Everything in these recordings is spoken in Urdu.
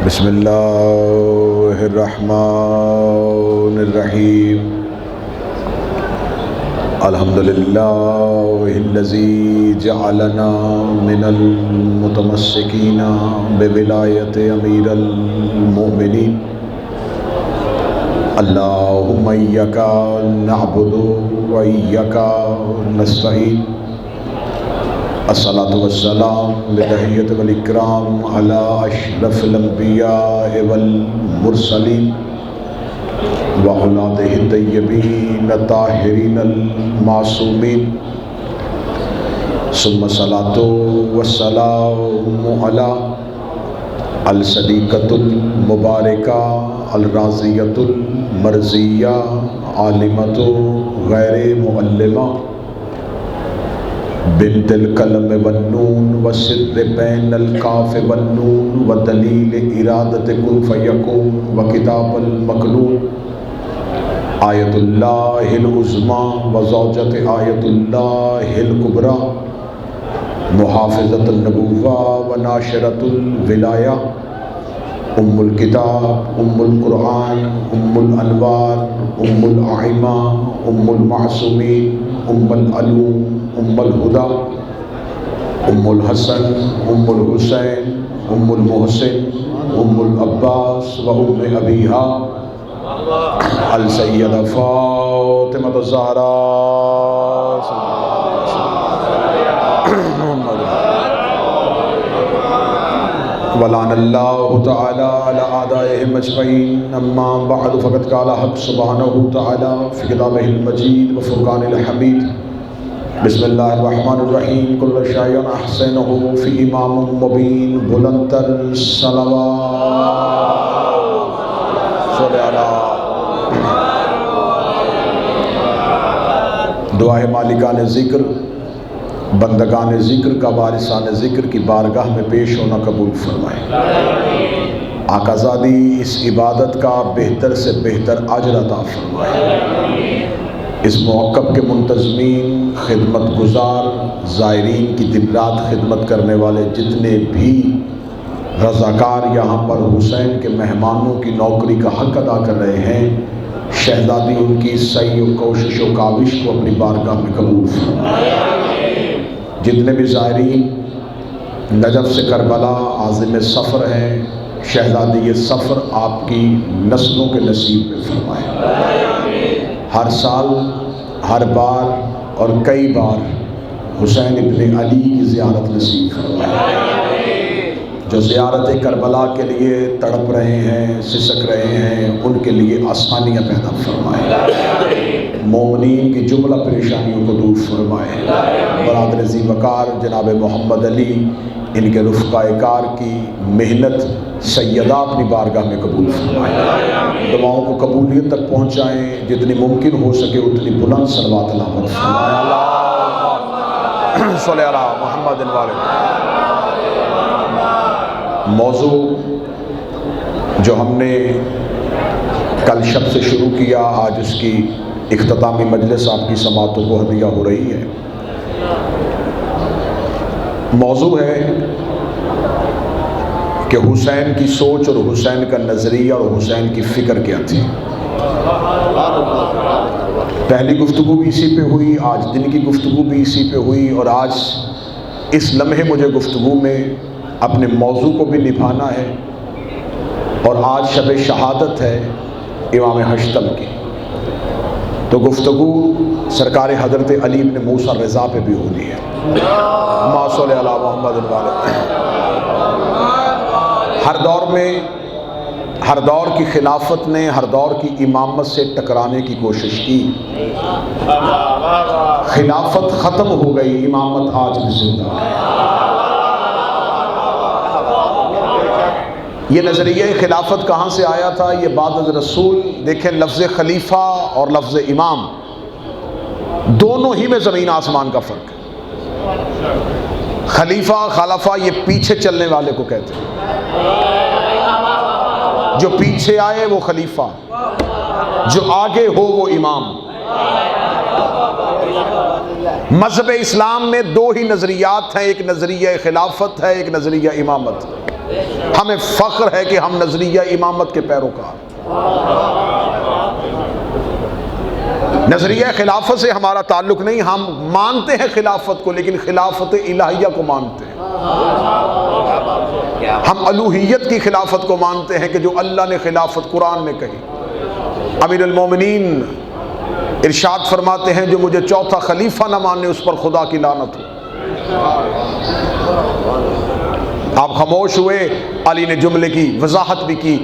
بسم اللہ الرحمن الرحیم الحمدللہ الذی جعلنا من المتمسکین بولایت امیر المؤمنین اللہم ایاک نعبد و ایاک نستعین الصلاۃ والسلام لتحیت والاکرام علی اشرف الانبیاء والمرسلین وأولادہ الطیبین الطاہرین المعصومین ثم الصلاۃ والسلام علی الصدیقۃ المبارکہ الراضیۃ المرضیہ عالمۃ غیر معلمہ بنت القلم والنون وسر بین القاف والنون ودلیل ارادت کن فیکون وکتاب المکنون آیت اللہ العظمی وزوجت آیت اللہ الکبریٰ محافظۃ النبوہ وناشرۃ الولایہ ام الکتاب ام القرآن ام الانوار ام الائمہ ام المعصومین ام العلوم ام الہدی ام الحسن ام الحسین ام المحسن ام العباس و ام ابیہا السیدہ فاطمہ الزہرا ولعن اللہ تعالی علی اعدائہم اجمعین اما بعد فقد قال حق سبحانہ تعالی فی کتابہ المجید و فرقان الحمید بسم اللہ الرحمن الرحیم کل شیء احسنہ فی امام مبین بلندتر صلوات صلی اللہ دعائے مالکان ذکر بندگان ذکر کا وارثان ذکر کی بارگاہ میں پیش ہونا قبول فرمائے آقا زادی اس عبادت کا بہتر سے بہتر اجر عطا فرمائے اس موقف کے منتظمین خدمت گزار زائرین کی دن رات خدمت کرنے والے جتنے بھی رضاکار یہاں پر حسین کے مہمانوں کی نوکری کا حق ادا کر رہے ہیں شہزادی ان کی سعی و کوشش و کاوش کو اپنی بارگاہ میں قبول فرمائے جتنے بھی زائرین نجف سے کربلا عازم سفر ہیں شہزادی یہ سفر آپ کی نسلوں کے نصیب میں فرمائے ہر سال ہر بار اور کئی بار حسین ابن علی کی زیارت نصیب فرمائے جو زیارت کربلا کے لیے تڑپ رہے ہیں سسک رہے ہیں ان کے لیے آسانیاں پیدا فرمائے مومنین کی جملہ پریشانیوں کو دور فرمائے برادر ذی وقار جناب محمد علی ان کے رفقائے کار کی محنت سیدہ اپنی بارگاہ میں قبول فرمائے دعاؤں کو قبولیت تک پہنچائیں جتنی ممکن ہو سکے اتنی بلند صلوات علامت فرمائے اللہ صلی اللہ محمد والے موضوع جو ہم نے کل شب سے شروع کیا آج اس کی اختتامی مجلس آپ کی سماعتوں کو ہدیہ ہو رہی ہے موضوع ہے کہ حسین کی سوچ اور حسین کا نظریہ اور حسین کی فکر کیا تھی پہلی گفتگو بھی اسی پہ ہوئی آج دن کی گفتگو بھی اسی پہ ہوئی اور آج اس لمحے مجھے گفتگو میں اپنے موضوع کو بھی نبھانا ہے اور آج شب شہادت ہے امام ہشتم کی تو گفتگو سرکار حضرت علی بن موسیٰ رضا پہ بھی ہونی ہے اللہم صلی علی محمد ہر دور کی خلافت نے ہر دور کی امامت سے ٹکرانے کی کوشش کی خلافت ختم ہو گئی امامت آج بھی زندہ ہے یہ نظریہ خلافت کہاں سے آیا تھا یہ بعد از رسول دیکھیں لفظ خلیفہ اور لفظ امام دونوں ہی میں زمین آسمان کا فرق ہے خلیفہ خلافہ یہ پیچھے چلنے والے کو کہتے ہیں جو پیچھے آئے وہ خلیفہ جو آگے ہو وہ امام مذہب اسلام میں دو ہی نظریات ہیں ایک نظریہ خلافت ہے ایک نظریہ امامت ہمیں فخر ہے کہ ہم نظریہ امامت کے پیروکار۔ نظریہ خلافت سے ہمارا تعلق نہیں، ہم مانتے ہیں خلافت کو لیکن خلافت الہیہ کو مانتے ہیں۔ ہم الوہیت کی خلافت کو مانتے ہیں کہ جو اللہ نے خلافت قرآن میں کہی۔ امیر المومنین ارشاد فرماتے ہیں جو مجھے چوتھا خلیفہ نہ مانے اس پر خدا کی لعنت ہو۔ آپ خاموش ہوئے، علی نے جملے کی وضاحت بھی کی۔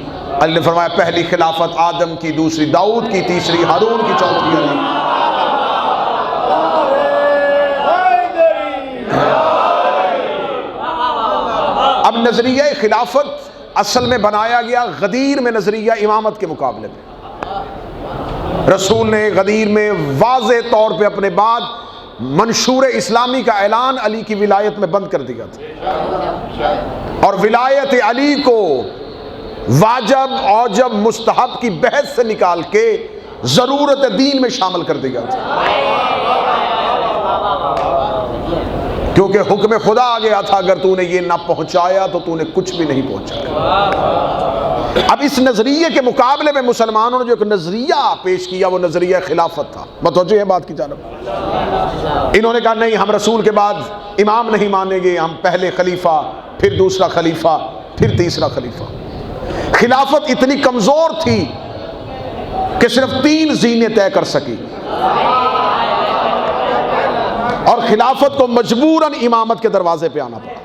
علی نے فرمایا پہلی خلافت آدم کی، دوسری داؤد کی، تیسری ہارون کی، چوتھی علی۔ اب نظریہ خلافت اصل میں بنایا گیا غدیر میں نظریہ امامت کے مقابلے میں۔ رسول نے غدیر میں واضح طور پہ اپنے بعد منشور اسلامی کا اعلان علی کی ولایت میں بند کر دیا تھا، اور ولایت علی کو واجب، اوجب، مستحب کی بحث سے نکال کے ضرورت دین میں شامل کر دیا تھا، کیونکہ حکم خدا آ گیا تھا اگر تو نے یہ نہ پہنچایا تو تو نے کچھ بھی نہیں پہنچایا۔ اب اس نظریے کے مقابلے میں مسلمانوں نے جو ایک نظریہ پیش کیا وہ نظریہ خلافت تھا۔ متوجہ ہے بات کی جانب؟ انہوں نے کہا نہیں، ہم رسول کے بعد امام نہیں مانیں گے، ہم پہلے خلیفہ، پھر دوسرا خلیفہ، پھر تیسرا خلیفہ۔ خلافت اتنی کمزور تھی کہ صرف 3 زینیں طے کر سکی، اور خلافت کو مجبوراً امامت کے دروازے پہ آنا پڑا۔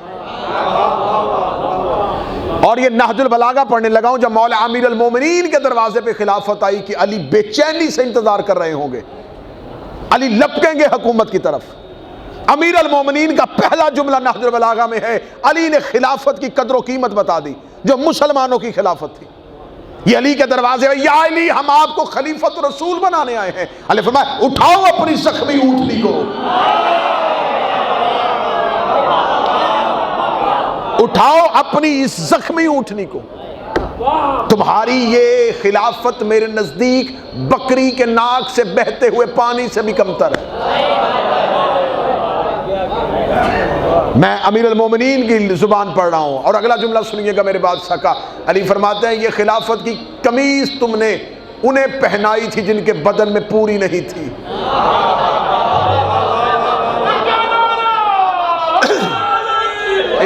اور یہ نہج البلاغہ پڑھنے لگا ہوں جب مولا امیر المومنین کے دروازے پہ خلافت آئی کہ علی بے چینی سے انتظار کر رہے ہوں گے، علی لپکیں گے حکومت کی طرف۔ امیر المومنین کا پہلا جملہ نہج البلاغہ میں ہے، علی نے خلافت کی قدر و قیمت بتا دی جو مسلمانوں کی خلافت تھی۔ یہ علی کے دروازے میں، یا علی ہم آپ کو خلیفۃ رسول بنانے آئے ہیں۔ علی فرمایا اٹھاؤ اپنی زخمی اونٹنی کو، اٹھاؤ اپنی اس زخمی اونٹنی کو، تمہاری یہ خلافت میرے نزدیک بکری کے ناک سے بہتے ہوئے پانی سے بھی کمتر ہے۔ میں امیر المومنین کی زبان پڑھ رہا ہوں، اور اگلا جملہ سنیے گا میرے بادشاہ کا۔ علی فرماتے ہیں یہ خلافت کی قمیض تم نے انہیں پہنائی تھی جن کے بدن میں پوری نہیں تھی۔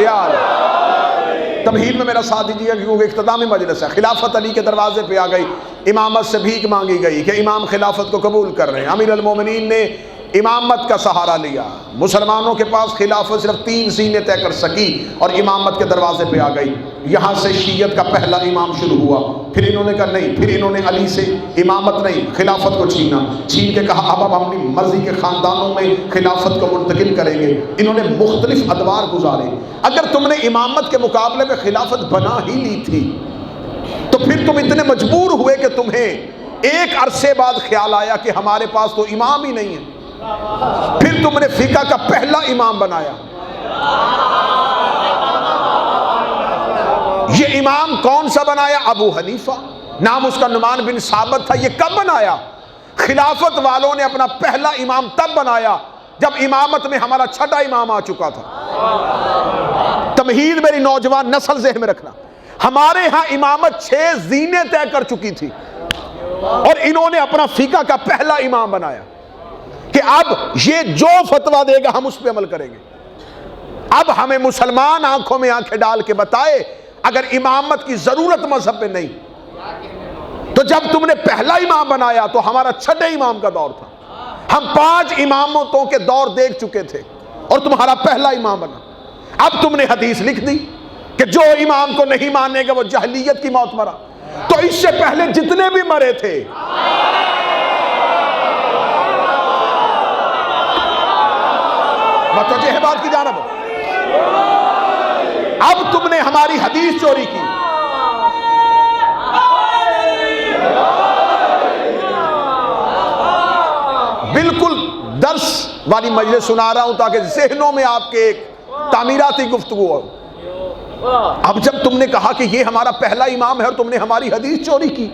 یار تمہید میں میرا ساتھ دیجیے کیونکہ اختتامی مجلس ہے۔ خلافت علی کے دروازے پہ آ گئی، امامت سے بھیک مانگی گئی کہ امام خلافت کو قبول کر رہے ہیں۔ امیر المومنین نے امامت کا سہارا لیا، مسلمانوں کے پاس خلافت صرف 3 زینیں طے کر سکی اور امامت کے دروازے پہ آ گئی۔ یہاں سے شیعت کا پہلا امام شروع ہوا، پھر انہوں نے کہا نہیں، پھر انہوں نے علی سے امامت نہیں خلافت کو چھین کے کہا اب ہم اپنی مرضی کے خاندانوں میں خلافت کو منتقل کریں گے۔ انہوں نے مختلف ادوار گزارے۔ اگر تم نے امامت کے مقابلے میں خلافت بنا ہی لی تھی تو پھر تم اتنے مجبور ہوئے کہ تمہیں ایک عرصے بعد خیال آیا کہ ہمارے پاس تو امام ہی نہیں ہے، پھر تم نے فقہ کا پہلا امام بنایا۔ یہ امام کون سا بنایا؟ ابو حنیفہ، نام اس کا نعمان بن ثابت تھا۔ یہ کب بنایا؟ خلافت والوں نے اپنا پہلا امام تب بنایا جب امامت میں ہمارا چھٹا امام آ چکا تھا۔ تمہید میری نوجوان نسل ذہن میں رکھنا، ہمارے ہاں امامت 6 زینیں طے کر چکی تھی اور انہوں نے اپنا فقہ کا پہلا امام بنایا کہ اب یہ جو فتویٰ دے گا ہم اس پہ عمل کریں گے۔ اب ہمیں مسلمان آنکھوں میں آنکھیں ڈال کے بتائے اگر امامت کی ضرورت مذہب پہ نہیں تو جب تم نے پہلا امام بنایا تو ہمارا چھٹے امام کا دور تھا، ہم 5 امامتوں کے دور دیکھ چکے تھے اور تمہارا پہلا امام بنا۔ اب تم نے حدیث لکھ دی کہ جو امام کو نہیں ماننے گا وہ جہلیت کی موت مرا، تو اس سے پہلے جتنے بھی مرے تھے متوجہ ہے بات کی جانب؟ اب تم نے ہماری حدیث چوری کی، بالکل درس والی مجلس سنا رہا ہوں تاکہ ذہنوں میں آپ کے ایک تعمیراتی گفتگو ہو۔ اب جب تم نے کہا کہ یہ ہمارا پہلا امام ہے اور تم نے ہماری حدیث چوری کی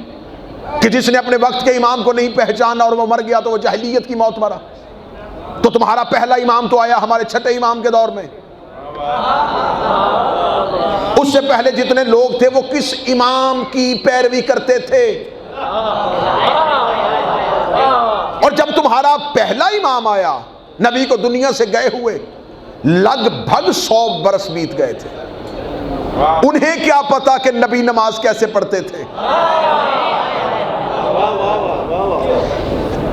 کہ جس نے اپنے وقت کے امام کو نہیں پہچانا اور وہ مر گیا تو وہ جاہلیت کی موت مرا، تو تمہارا پہلا امام تو آیا ہمارے چھٹے امام کے دور میں۔ اس سے پہلے جتنے لوگ تھے وہ کس امام کی پیروی کرتے تھے؟ اور جب تمہارا پہلا امام آیا، نبی کو دنیا سے گئے ہوئے لگ بھگ 100 برس بیت گئے تھے، انہیں کیا پتا کہ نبی نماز کیسے پڑھتے تھے؟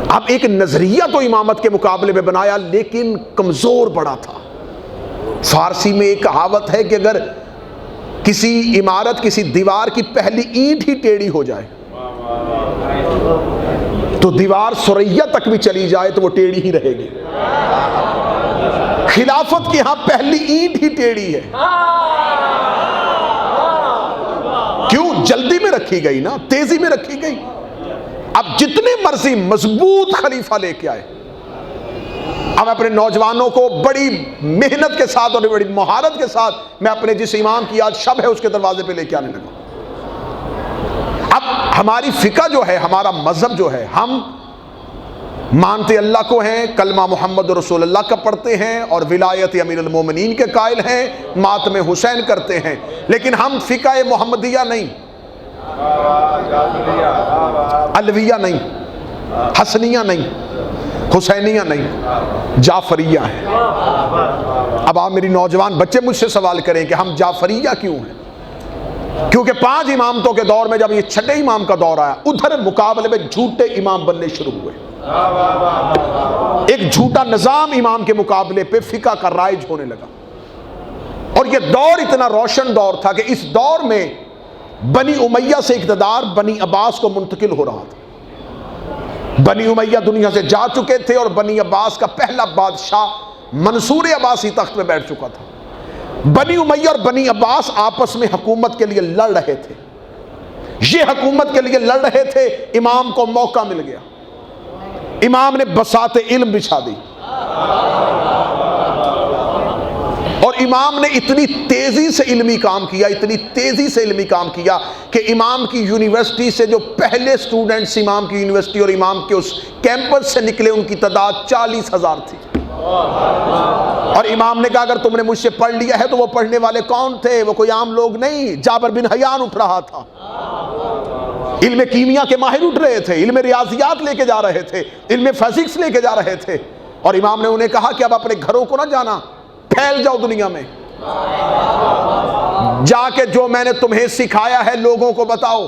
اب ایک نظریہ تو امامت کے مقابلے میں بنایا لیکن کمزور بڑا تھا۔ فارسی میں ایک کہاوت ہے کہ اگر کسی عمارت، کسی دیوار کی پہلی اینٹ ہی ٹیڑھی ہو جائے تو دیوار ثریا تک بھی چلی جائے تو وہ ٹیڑھی ہی رہے گی۔ خلافت کی ہاں پہلی اینٹ ہی ٹیڑھی ہے، کیوں؟ جلدی میں رکھی گئی نا، تیزی میں رکھی گئی۔ اب جتنے مرضی مضبوط خلیفہ لے کے آئے، اب اپنے نوجوانوں کو بڑی محنت کے ساتھ اور بڑی مہارت کے ساتھ میں اپنے جس امام کی آج شب ہے اس کے دروازے پہ لے کے آنے لگا۔ اب ہماری فقہ جو ہے، ہمارا مذہب جو ہے، ہم مانتے اللہ کو ہیں، کلمہ محمد رسول اللہ کا پڑھتے ہیں اور ولایت امیر المومنین کے قائل ہیں، ماتم حسین کرتے ہیں، لیکن ہم فقہ محمدیہ نہیں، علویہ نہیں، حسنیہ نہیں، حسینیہ نہیں، جعفریہ ہیں۔ اب آپ میری نوجوان بچے مجھ سے سوال کریں کہ ہم جعفریہ کیوں ہیں؟ کیونکہ 5 امامتوں کے دور میں جب یہ چھٹے امام کا دور آیا، ادھر مقابلے میں جھوٹے امام بننے شروع ہوئے، ایک جھوٹا نظام امام کے مقابلے پہ فقہ کا رائج ہونے لگا، اور یہ دور اتنا روشن دور تھا کہ اس دور میں بنی امیہ سے اقتدار بنی عباس کو منتقل ہو رہا تھا۔ بنی امیہ دنیا سے جا چکے تھے اور بنی عباس کا پہلا بادشاہ منصور عباسی تخت پہ بیٹھ چکا تھا۔ بنی امیہ اور بنی عباس آپس میں حکومت کے لیے لڑ رہے تھے، یہ حکومت کے لیے لڑ رہے تھے، امام کو موقع مل گیا، امام نے بساط علم بچھا دی، اور امام نے اتنی تیزی سے علمی کام کیا، اتنی تیزی سے علمی کام کیا کہ امام کی یونیورسٹی سے جو پہلے سٹوڈنٹس امام کی یونیورسٹی اور امام کے اس کیمپس سے نکلے ان کی تعداد 40,000 تھی۔ اور امام نے کہا اگر تم نے مجھ سے پڑھ لیا ہے تو وہ پڑھنے والے کون تھے؟ وہ کوئی عام لوگ نہیں، جابر بن حیان اٹھ رہا تھا، علم کیمیا کے ماہر اٹھ رہے تھے، علم ریاضیات لے کے جا رہے تھے، علم فزکس لے کے جا رہے تھے، اور امام نے انہیں کہا کہ اب اپنے گھروں کو نہ جانا، پھیل جاؤ دنیا میں، جا کے جو میں نے تمہیں سکھایا ہے لوگوں کو بتاؤ۔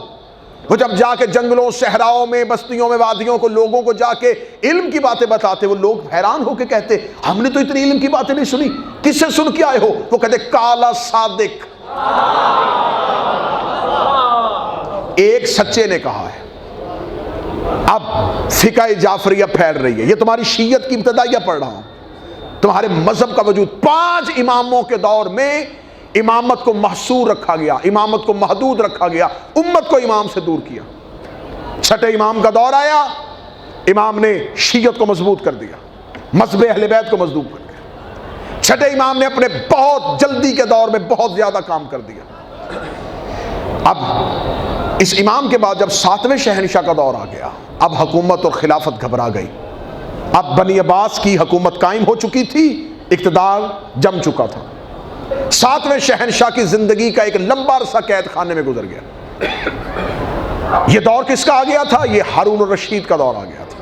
وہ جب جا کے جنگلوں، صحراؤں میں، بستیوں میں، وادیوں کو لوگوں کو جا کے علم کی باتیں بتاتے، وہ لوگ حیران ہو کے کہتے ہم نے تو اتنی علم کی باتیں نہیں سنی، کس سے سن کے آئے ہو؟ وہ کہتے کالا صادق، ایک سچے نے کہا ہے۔ اب فقہ جعفریہ پھیل رہی ہے، یہ تمہاری شیعت کی ابتدائیہ پڑھ رہا ہوں، تمہارے مذہب کا وجود 5 اماموں کے دور میں امامت کو محصور رکھا گیا، امامت کو محدود رکھا گیا، امت کو امام سے دور کیا۔ چھٹے امام کا دور آیا، امام نے شیعت کو مضبوط کر دیا، مذہب اہل بیت کو مضبوط کر دیا۔ چھٹے امام نے اپنے بہت جلدی کے دور میں بہت زیادہ کام کر دیا۔ اب اس امام کے بعد جب 7ویں شہنشاہ کا دور آ گیا، اب حکومت اور خلافت گھبرا گئی، اب بنی عباس کی حکومت قائم ہو چکی تھی، اقتدار جم چکا تھا۔ 7ویں شہنشاہ کی زندگی کا ایک لمبا عرصہ قید خانے میں گزر گیا۔ یہ دور کس کا آ گیا تھا؟ یہ ہارون الرشید کا دور آ گیا تھا۔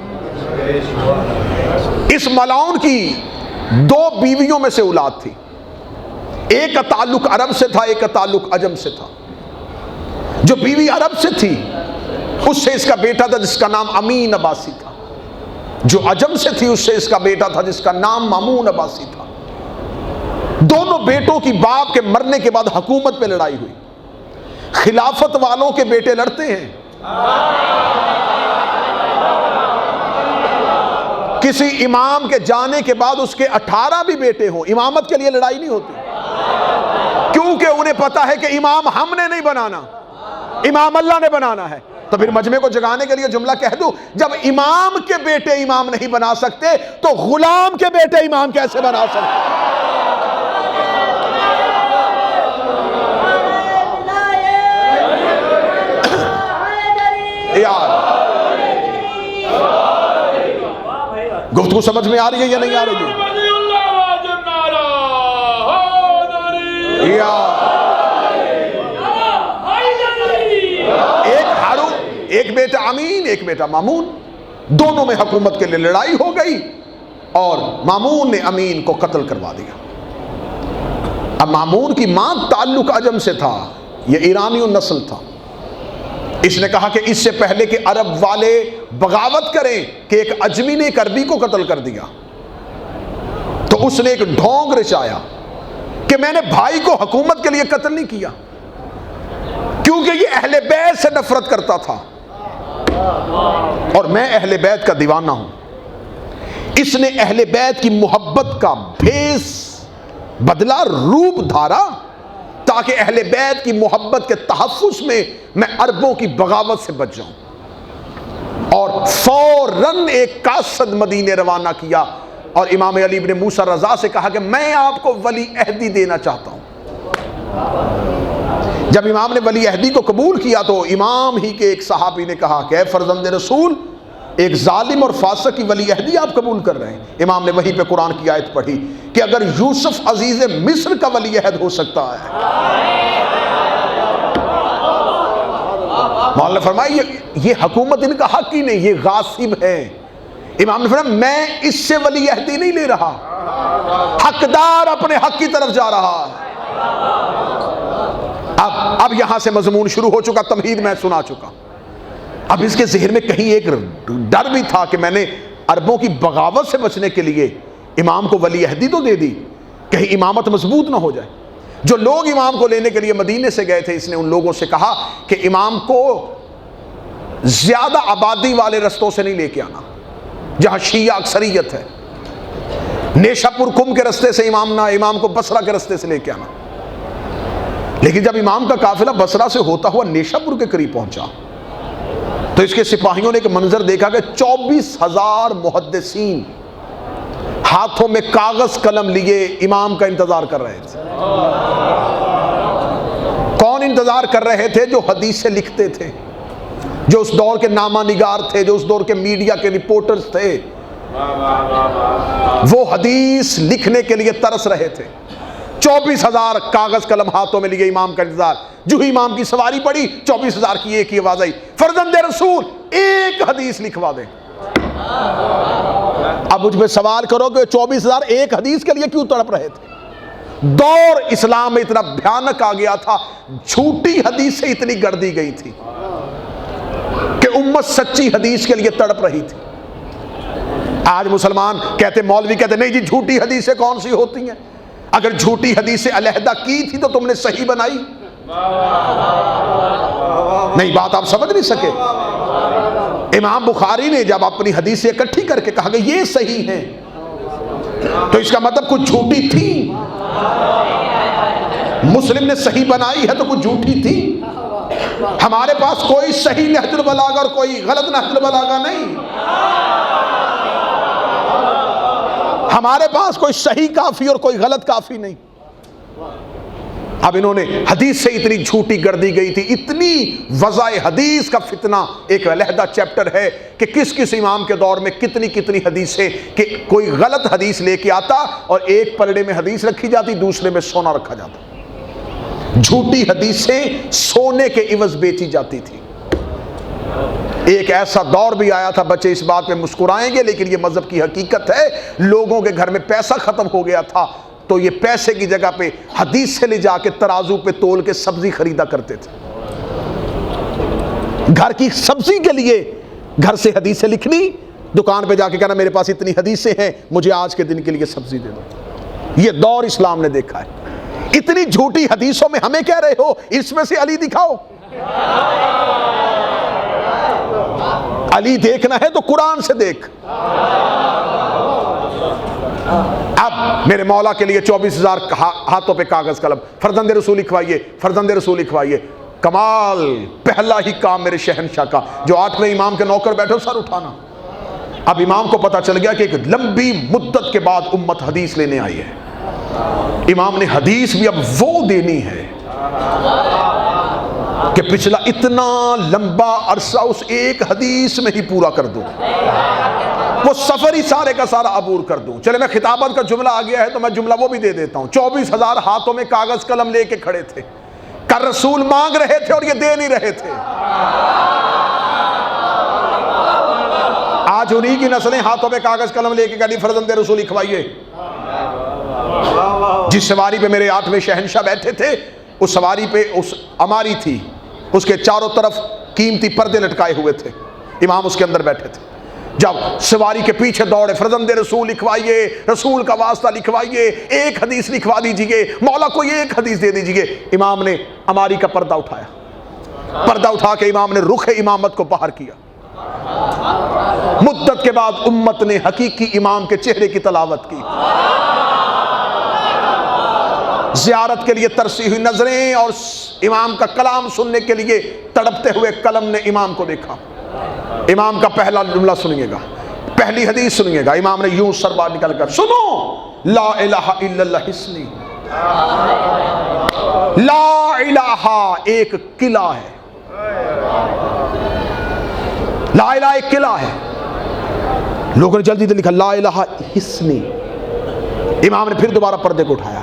اس ملعون کی 2 بیویوں میں سے اولاد تھی، ایک کا تعلق عرب سے تھا، ایک کا تعلق عجم سے تھا۔ جو بیوی عرب سے تھی اس سے اس کا بیٹا تھا جس کا نام امین عباسی تھا، جو عجم سے تھی اس سے اس کا بیٹا تھا جس کا نام مامون عباسی تھا۔ دونوں بیٹوں کی باپ کے مرنے کے بعد حکومت پہ لڑائی ہوئی۔ خلافت والوں کے بیٹے لڑتے ہیں، کسی امام کے جانے کے بعد اس کے 18 بھی بیٹے ہوں، امامت کے لیے لڑائی نہیں ہوتی، کیونکہ انہیں پتا ہے کہ امام ہم نے نہیں بنانا، امام اللہ نے بنانا ہے۔ تو پھر مجمع کو جگانے کے لیے جملہ کہہ دوں، جب امام کے بیٹے امام نہیں بنا سکتے تو غلام کے بیٹے امام کیسے بنا سکتے؟ یار گفتگو سمجھ میں آ رہی ہے یا نہیں آ رہی ہے؟ ایک ہارون، ایک بیٹا امین، ایک بیٹا مامون، دونوں میں حکومت کے لیے لڑائی ہو گئی اور مامون نے امین کو قتل کروا دیا۔ اب مامون کی ماں تعلق عجم سے تھا، یہ ایرانی نسل تھا۔ اس نے کہا کہ اس سے پہلے کہ عرب والے بغاوت کریں کہ ایک اجمی نے ایک عربی کو قتل کر دیا، تو اس نے ایک ڈھونگ رچایا کہ میں نے بھائی کو حکومت کے لیے قتل نہیں کیا کیونکہ یہ اہل بیت سے نفرت کرتا تھا اور میں اہل بیت کا دیوانہ ہوں۔ اس نے اہل بیت کی محبت کا بھیس بدلا، روپ دھارا، تاکہ اہل بیت کی محبت کے تحفظ میں عربوں کی بغاوت سے بچ جاؤں، اور فوراً ایک قاصد مدینے روانہ کیا اور امام علی ابن موسیٰ رضا سے کہا کہ میں آپ کو ولی عہدی دینا چاہتا ہوں۔ جب امام نے ولی عہدی کو قبول کیا تو امام ہی کے ایک صحابی نے کہا کہ اے فرزند رسول، ایک ظالم اور فاسق کی ولی عہدی آپ قبول کر رہے ہیں۔ امام نے وہیں پہ قرآن کی آیت پڑھی کہ اگر یوسف عزیز مصر کا ولی عہد ہو سکتا ہے، مولانا فرمایا یہ حکومت ان کا حق ہی نہیں، یہ غاصب ہے۔ امام نے فرمایا میں اس سے ولی عہدی نہیں لے رہا، حقدار اپنے حق کی طرف جا رہا ہے۔ اب یہاں سے مضمون شروع ہو چکا، تمہید میں سنا چکا۔ اب اس کے ذہن میں کہیں ایک ڈر بھی تھا کہ میں نے عربوں کی بغاوت سے بچنے کے لیے امام کو ولی عہدی تو دے دی، کہیں امامت مضبوط نہ ہو جائے۔ جو لوگ امام کو لینے کے لیے مدینے سے گئے تھے، اس نے ان لوگوں سے کہا کہ امام کو زیادہ آبادی والے رستوں سے نہیں لے کے آنا جہاں شیعہ اکثریت ہے، نیشہ پور کم کے رستے سے امام کو بصرہ کے رستے سے لے کے آنا۔ لیکن جب امام کا قافلہ بصرہ سے ہوتا ہوا نیشہ پور کے قریب پہنچا تو اس کے سپاہیوں نے ایک منظر دیکھا کہ 24,000 محدثین ہاتھوں میں کاغذ قلم لیے امام کا انتظار کر رہے تھے۔ کون انتظار کر رہے تھے؟ جو حدیثیں لکھتے تھے، جو اس دور کے نامہ نگار تھے، جو اس دور کے میڈیا کے رپورٹرز تھے، وہ حدیث لکھنے کے لیے ترس رہے تھے۔ 24,000 کاغذ قلم ہاتھوں میں لیے امام کا انتظار۔ جو ہی امام کی سواری پڑی 24,000 کی ایک ہی آواز آئی، فرزند رسول ایک حدیث لکھوا دیں۔ اب مجھ پہ سوال کرو کہ 24,000 ایک حدیث کے لیے کیوں تڑپ رہے تھے؟ دور اسلام میں اتنا بھیانک آ گیا تھا، جھوٹی حدیث سے اتنی گڑ دی گئی تھی کہ امت سچی حدیث کے لیے تڑپ رہی تھی۔ آج مسلمان کہتے، مولوی کہتے نہیں جی جھوٹی حدیثیں کون سی ہوتی ہیں؟ اگر جھوٹی حدیثیں علیحدہ کی تھی تو تم نے صحیح بنائی نہیں؟ بات آپ سمجھ نہیں سکے۔ امام بخاری نے جب اپنی حدیثیں اکٹھی کر کے کہا کہ یہ صحیح ہیں تو اس کا مطلب کچھ جھوٹی تھی۔ مسلم نے صحیح بنائی ہے تو کچھ جھوٹی تھی۔ ہمارے پاس کوئی صحیح نہج البلاغہ اور کوئی غلط نہج البلاغہ نہیں، ہمارے پاس کوئی صحیح کافی اور کوئی غلط کافی نہیں۔ اب انہوں نے حدیث سے اتنی جھوٹی گڑ دی گئی تھی، اتنی وضع حدیث کا فتنہ ایک علیحدہ چیپٹر ہے کہ کس کس امام کے دور میں کتنی کتنی حدیثیں، کہ کوئی غلط حدیث لے کے آتا اور ایک پلڑے میں حدیث رکھی جاتی، دوسرے میں سونا رکھا جاتا۔ جھوٹی حدیثیں سونے کے عوض بیچی جاتی تھی۔ ایک ایسا دور بھی آیا تھا، بچے اس بات پہ مسکرائیں گے لیکن یہ مذہب کی حقیقت ہے، لوگوں کے گھر میں پیسہ ختم ہو گیا تھا تو یہ پیسے کی جگہ پہ حدیث سے لے جا کے ترازو پہ تول کے سبزی خریدا کرتے تھے۔ گھر کی سبزی کے لیے گھر سے حدیثیں لکھنی، دکان پہ جا کے کہنا میرے پاس اتنی حدیثیں ہیں، مجھے آج کے دن کے لیے سبزی دے دو۔ یہ دور اسلام نے دیکھا ہے۔ اتنی جھوٹی حدیثوں میں ہمیں کہہ رہے ہو اس میں سے علی دکھاؤ۔ علی دیکھنا ہے تو قرآن سے دیکھ۔ اب میرے مولا کے لیے 24,000 ہاتھوں پہ کاغذ قلم، فرزند رسول لکھوائیے، فرزند رسول لکھوائیے۔ کمال، پہلا ہی کام میرے شہنشاہ کا، جو 8ویں امام کے نوکر بیٹھے سر اٹھانا۔ اب امام کو پتا چل گیا کہ ایک لمبی مدت کے بعد امت حدیث لینے آئی ہے۔ امام نے حدیث بھی اب وہ دینی ہے کہ پچھلا اتنا لمبا عرصہ اس ایک حدیث میں ہی پورا کر دو۔ وہ سفر ہی سارے کا سارا عبور کر دوں. چلے میں خطابت کا جملہ آ گیا ہے تو میں جملہ وہ بھی دے دیتا ہوں. 24,000 ہاتھوں میں کاغذ قلم لے کے کھڑے تھے. کر رسول مانگ رہے تھے اور یہ دے نہیں رہے تھے. آج انہی کی نسلیں ہاتھوں میں کاغذ قلم لے کے کہتی فرزند رسول لکھوائیے. جس سواری پہ میرے 8ویں شہنشاہ بیٹھے تھے اس سواری پہ اس اماری تھی, اس کے چاروں طرف قیمتی پردے لٹکائے ہوئے تھے. امام اس کے اندر بیٹھے تھے. جب سواری کے پیچھے دوڑے فرزند رسول لکھوائیے, رسول کا واسطہ لکھوائیے, ایک حدیث لکھوا دیجئے, مولا کو یہ ایک حدیث دے دیجئے. امام نے اماری کا پردہ اٹھایا. پردہ اٹھا کے امام نے رخ امامت کو باہر کیا. مدت کے بعد امت نے حقیقی امام کے چہرے کی تلاوت کی. زیارت کے لیے ترسی ہوئی نظریں اور امام کا کلام سننے کے لیے تڑپتے ہوئے قلم نے امام کو دیکھا. امام کا پہلا جملہ سنیے گا, پہلی حدیث سنیے گا. امام نے یوں سر باہر نکل کر سنو, لا الہ الا اللہ حسنی. لا الہ ایک قلعہ ہے. لا الہ ایک قلعہ ہے. لوگوں نے جلدی سے لکھا لا الہ حسنی. امام نے پھر دوبارہ پردے کو اٹھایا.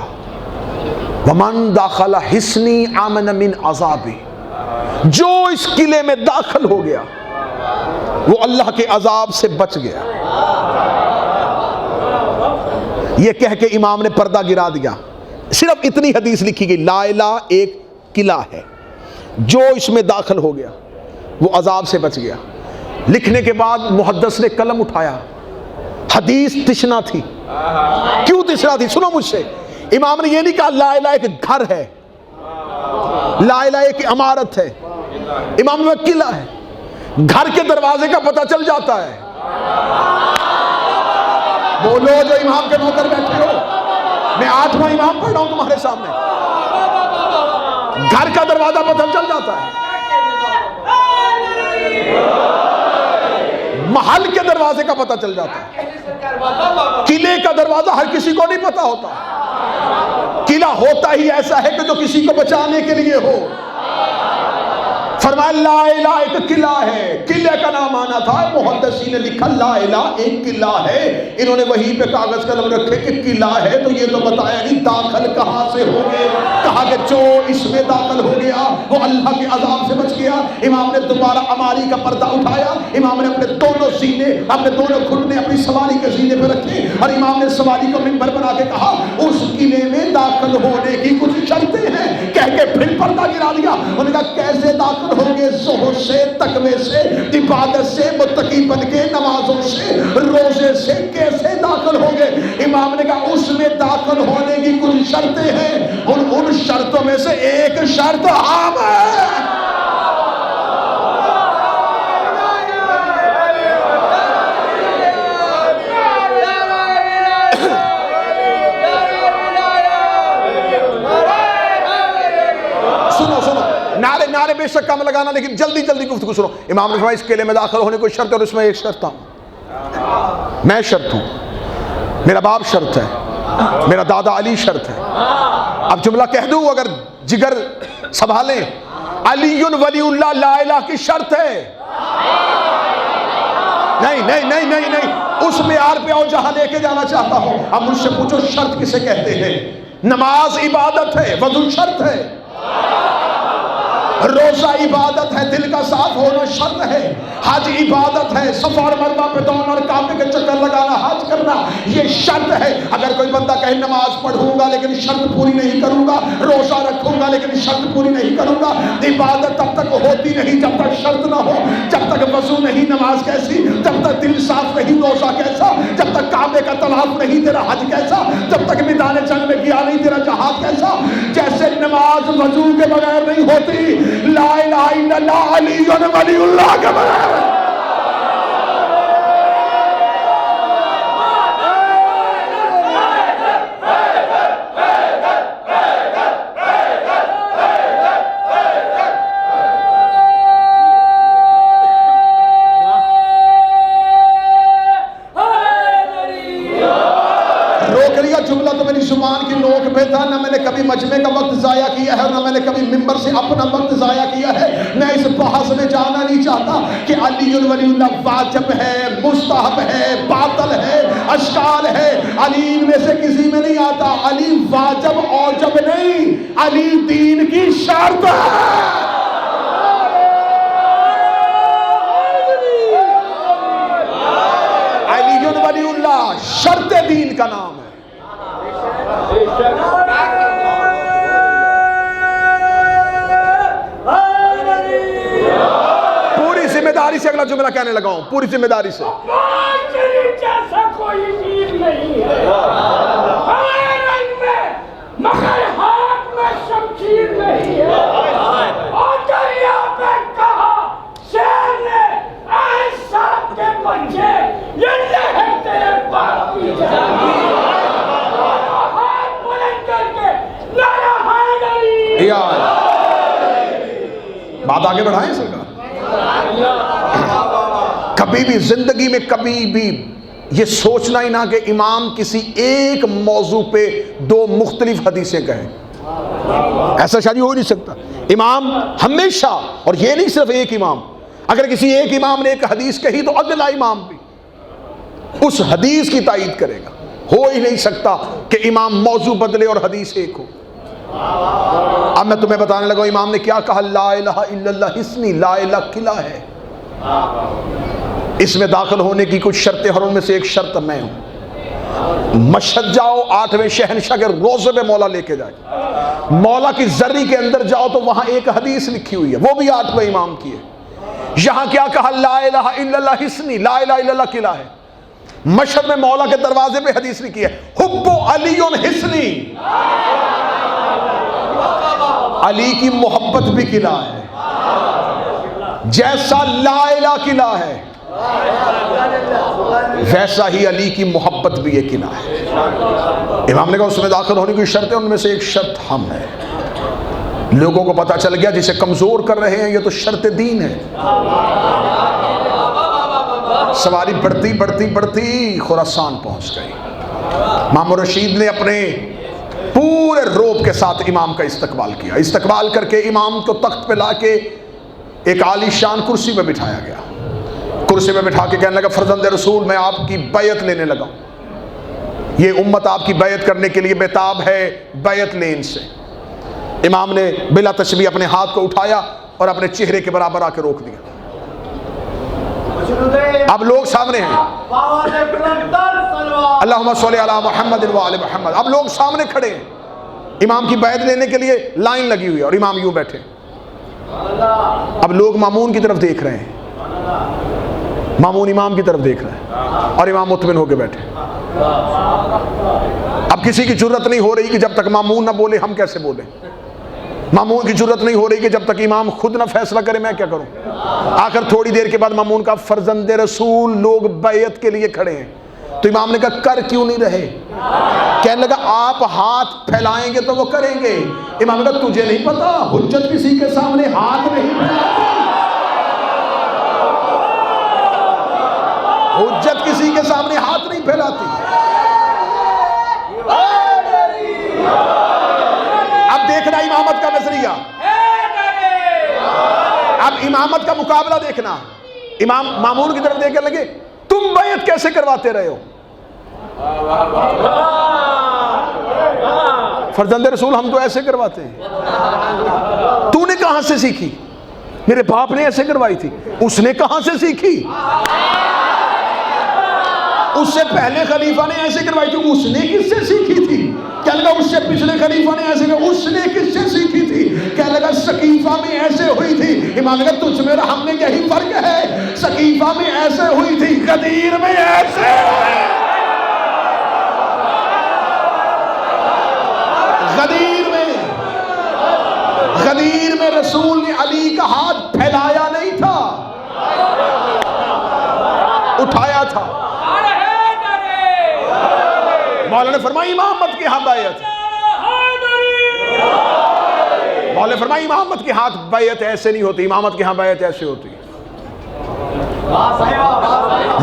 ومن داخل حسنی آمن من عذابی. جو اس قلعے میں داخل ہو گیا وہ اللہ کے عذاب سے بچ گیا. یہ کہہ کے امام نے پردہ گرا دیا. صرف اتنی حدیث لکھی گئی, لا الہ ایک قلعہ ہے, جو اس میں داخل ہو گیا وہ عذاب سے بچ گیا. لکھنے کے بعد محدث نے قلم اٹھایا. حدیث تشنا تھی. کیوں تشنا تھی سنو مجھ سے. امام نے یہ نہیں کہا لا الہ ایک گھر ہے, لا الہ ایک عمارت ہے. امام نے قلعہ ہے. گھر کے دروازے کا پتہ چل جاتا ہے. بولو جو امام کے نوکر بیٹھے ہو, میں 8واں امام پڑھ رہا ہوں تمہارے سامنے. گھر کا دروازہ پتہ چل جاتا ہے. محل کے دروازے کا پتہ چل جاتا ہے. قلعے کا دروازہ ہر کسی کو نہیں پتہ ہوتا. قلعہ ہوتا ہی ایسا ہے کہ جو کسی کو بچانے کے لیے ہو. فرمایا لا الہ ایک قلعہ ہے. قلعے کا نام آنا تھا. محدثین نے لکھا لا الہ ایک قلعہ ہے. انہوں نے وہیں پہ کاغذ قلم رکھے کہ قلعہ ہے تو یہ تو بتایا نہیں داخل کہاں سے ہو گئے. کہا کہ جو اس میں داخل ہو گیا وہ اللہ کے عذاب سے بچ گیا. امام نے دوبارہ اماری کا پردہ اٹھایا. امام نے اپنے دونوں سینے, اپنے دونوں گھٹنے اپنی سواری کے سینے پہ رکھے اور امام نے سواری کو منبر بنا کے کہا اس قلعے میں داخل ہونے کی کچھ شرطیں ہیں. کہہ کے پھر پردہ گرا دیا. انہوں نے کہا کیسے داخل ہوں گے؟ زہد سے, تقوی سے, عبادت سے, متقی بن کے, نمازوں سے, روزے سے کیسے داخل ہوں گے؟ امام نے کہا اس میں داخل ہونے کی کچھ شرطیں ہیں اور ان شرطوں میں سے ایک شرط عام ہے. نعرے بے شک کم لگانا لیکن جلدی جلدی گفتگو سنو. امام نے فرمایا اس قلعے میں داخل ہونے کوئی شرط اور اس میں ایک شرط ہوں. میں شرط ہوں, میرا باپ شرط ہے, میرا دادا علی شرط ہے. اب جملہ کہہ دوں اگر جگر سنبھالیں. علی ولی اللہ لا الہ کی شرط ہے. نہیں نہیں نہیں نہیں نہیں اس معیار پہ آؤ جہاں لے کے جانا چاہتا ہوں. اب مجھ سے پوچھو شرط کسے کہتے ہیں؟ نماز عبادت ہے, وضو شرط ہے, روزہ عبادت ہے, دل کا صاف ہونا شرط ہے, حج عبادت ہے, صفا اور مروہ پہ دوڑنا اور کعبے کے چکر لگانا, حج کرنا یہ شرط ہے. اگر کوئی بندہ کہے نماز پڑھوں گا لیکن شرط پوری نہیں کروں گا, روزہ رکھوں گا لیکن شرط پوری نہیں کروں گا, عبادت تب تک ہوتی نہیں جب تک شرط نہ ہو. جب تک وضو نہیں نماز کیسی, جب تک دل صاف نہیں روزہ کیسا, جب تک کعبے کا طواف نہیں تیرا حج کیسا, جب تک میدان جنگ میں گیا نہیں تیرا جہاد کیسا. جیسے نماز وضو کے بغیر نہیں ہوتی, لا الہ الا اللہ علی ولی اللہ کے بغیر جملہ تو میری زبان کی نوک پہ تھا. نہ میں نے کبھی مجمع کا وقت ضائع کیا ہے اور نہ میں نے کبھی ممبر سے اپنا وقت ضائع کیا ہے. میں اس بحث میں جانا نہیں چاہتا. آتا کہ علی ولی اللہ واجب ہے، مستحب ہے، باطل ہے، اشکال ہے، علی میں سے کسی میں نہیں آتا. علی واجب اوجب نہیں، علی دین کی شرط ہے. علی ولی اللہ شرط دین کا نام ہے. پوری ذمہ داری سے اگلا جملہ کہنے لگا ہوں، پوری ذمہ داری سے. جیسا کوئی چیز نہیں ہے ہمارے رنگ میں، مگر ہاتھ میں شمشیر نہیں ہے. اور دریا پہ کہا شیر نے اے ساتھ کے بچے یہ لہر تیرے باپ کی جانی. ہاتھ بلند کر کے نعرہ حیدری. بات آگے بڑھائیں سرکار. کبھی بھی زندگی میں کبھی بھی یہ سوچنا ہی نہ کہ امام کسی ایک موضوع پہ دو مختلف حدیثیں کہیں. ایسا شاید ہو نہیں سکتا. امام ہمیشہ، اور یہ نہیں صرف ایک امام، اگر کسی ایک امام نے ایک حدیث کہی تو اگلا امام بھی اس حدیث کی تائید کرے گا. ہو ہی نہیں سکتا کہ امام موضوع بدلے اور حدیث ایک ہو. اب میں تمہیں بتانے لگا امام نے کیا کہا. لا الہ الا اللہ حصنی، لا الہ قلعہ ہے. اس میں داخل ہونے کی کچھ شرطیں، اور ان میں سے ایک شرط میں ہوں. مشہد جاؤ، 8ویں شہنشاہ کے روضے پہ مولا لے کے جائے. مولا کی زری کے اندر جاؤ تو وہاں ایک حدیث لکھی ہوئی ہے، وہ بھی 8ویں امام کی ہے. یہاں کیا کہا. لا الہ الا اللہ حصنی، لا الہ الا اللہ قلعہ ہے. مشہد میں مولا کے دروازے پہ حدیث لکھی ہے حب علی حصنی، علی کی محبت بھی قلعہ ہے. جیسا لا الہ قلعہ ہے ویسا ہی علی کی محبت بھی یہ قلعہ ہے. امام نے کہا اس میں داخل ہونے کی شرط ہے، ان میں سے ایک شرط ہم ہے. لوگوں کو پتا چل گیا جسے کمزور کر رہے ہیں یہ تو شرط دین ہے. سواری بڑھتی بڑھتی بڑھتی خراسان پہنچ گئی. مامون رشید نے اپنے پورے روب کے ساتھ امام کا استقبال کیا. استقبال کر کے امام کو تخت پہ لا کے ایک عالی شان کرسی پہ بٹھایا گیا. کرسی پہ بٹھا کے کہنے لگا فرزند رسول میں آپ کی بیعت لینے لگا. یہ امت آپ کی بیعت کرنے کے لیے بیتاب ہے، بیعت لیں ان سے. امام نے بلا تشبیہ اپنے ہاتھ کو اٹھایا اور اپنے چہرے کے برابر آ کے روک دیا. اب لوگ سامنے ہیں. اللہم صلی علی محمد و آل محمد. اب لوگ سامنے کھڑے ہیں. امام کی بیعت لینے کے لیے لائن لگی ہوئی ہے اور امام یوں بیٹھے. اب لوگ مامون کی طرف دیکھ رہے ہیں، مامون امام کی طرف دیکھ رہے ہیں اور امام مطمئن ہو کے بیٹھے. اب کسی کی جرت نہیں ہو رہی کہ جب تک مامون نہ بولے ہم کیسے بولیں. مامون کی جرت نہیں ہو رہی کہ جب تک امام خود نہ فیصلہ کرے میں کیا کروں. آخر تھوڑی دیر کے بعد مامون کا فرزند رسول لوگ بیعت کے لیے کھڑے ہیں. تو امام نے کہا کر کیوں نہیں رہے. کہنے لگا آپ ہاتھ پھیلائیں گے تو وہ کریں گے. امام نے کہا تجھے نہیں پتا حجت کسی کے سامنے ہاتھ نہیں پھیلاتی. حجت کسی کے سامنے ہاتھ نہیں پھیلاتی. اب دیکھنا امامت کا نظریہ، اب امامت کا مقابلہ دیکھنا. امام مامون کی طرف دیکھنے لگے تم بیعت کیسے کرواتے رہے ہو. فرزند رسول ہم تو ایسے کرواتے ہیں. تو نے کہاں سے سیکھی. میرے باپ نے ایسے کروائی تھی. اس نے کہاں سے سیکھی. اس سے پہلے خلیفہ نے ایسے کروائی تھی. اس نے کس سے سیکھی تھی. کیا لگا اس سے پچھلے خلیفہ نے ایسے کروائی. اس نے کس سے سیکھی تھی. کیا لگا سقیفہ میں ایسے ہوئی تھی. امام نے کہا تجھ میں ہم میں یہی فرق ہے. سقیفہ میں ایسے ہوئی تھی، غدیر میں ایسے. غدیر میں رسول نے علی کا ہاتھ پھیلایا نہیں تھا، اٹھایا تھا. مولا نے فرمایا امامت کی ہاں بیعت. مولا نے فرمایا امامت کے ہاتھ بیعت ایسے نہیں ہوتی، امامت کے ہاں بیعت ایسے ہوتی.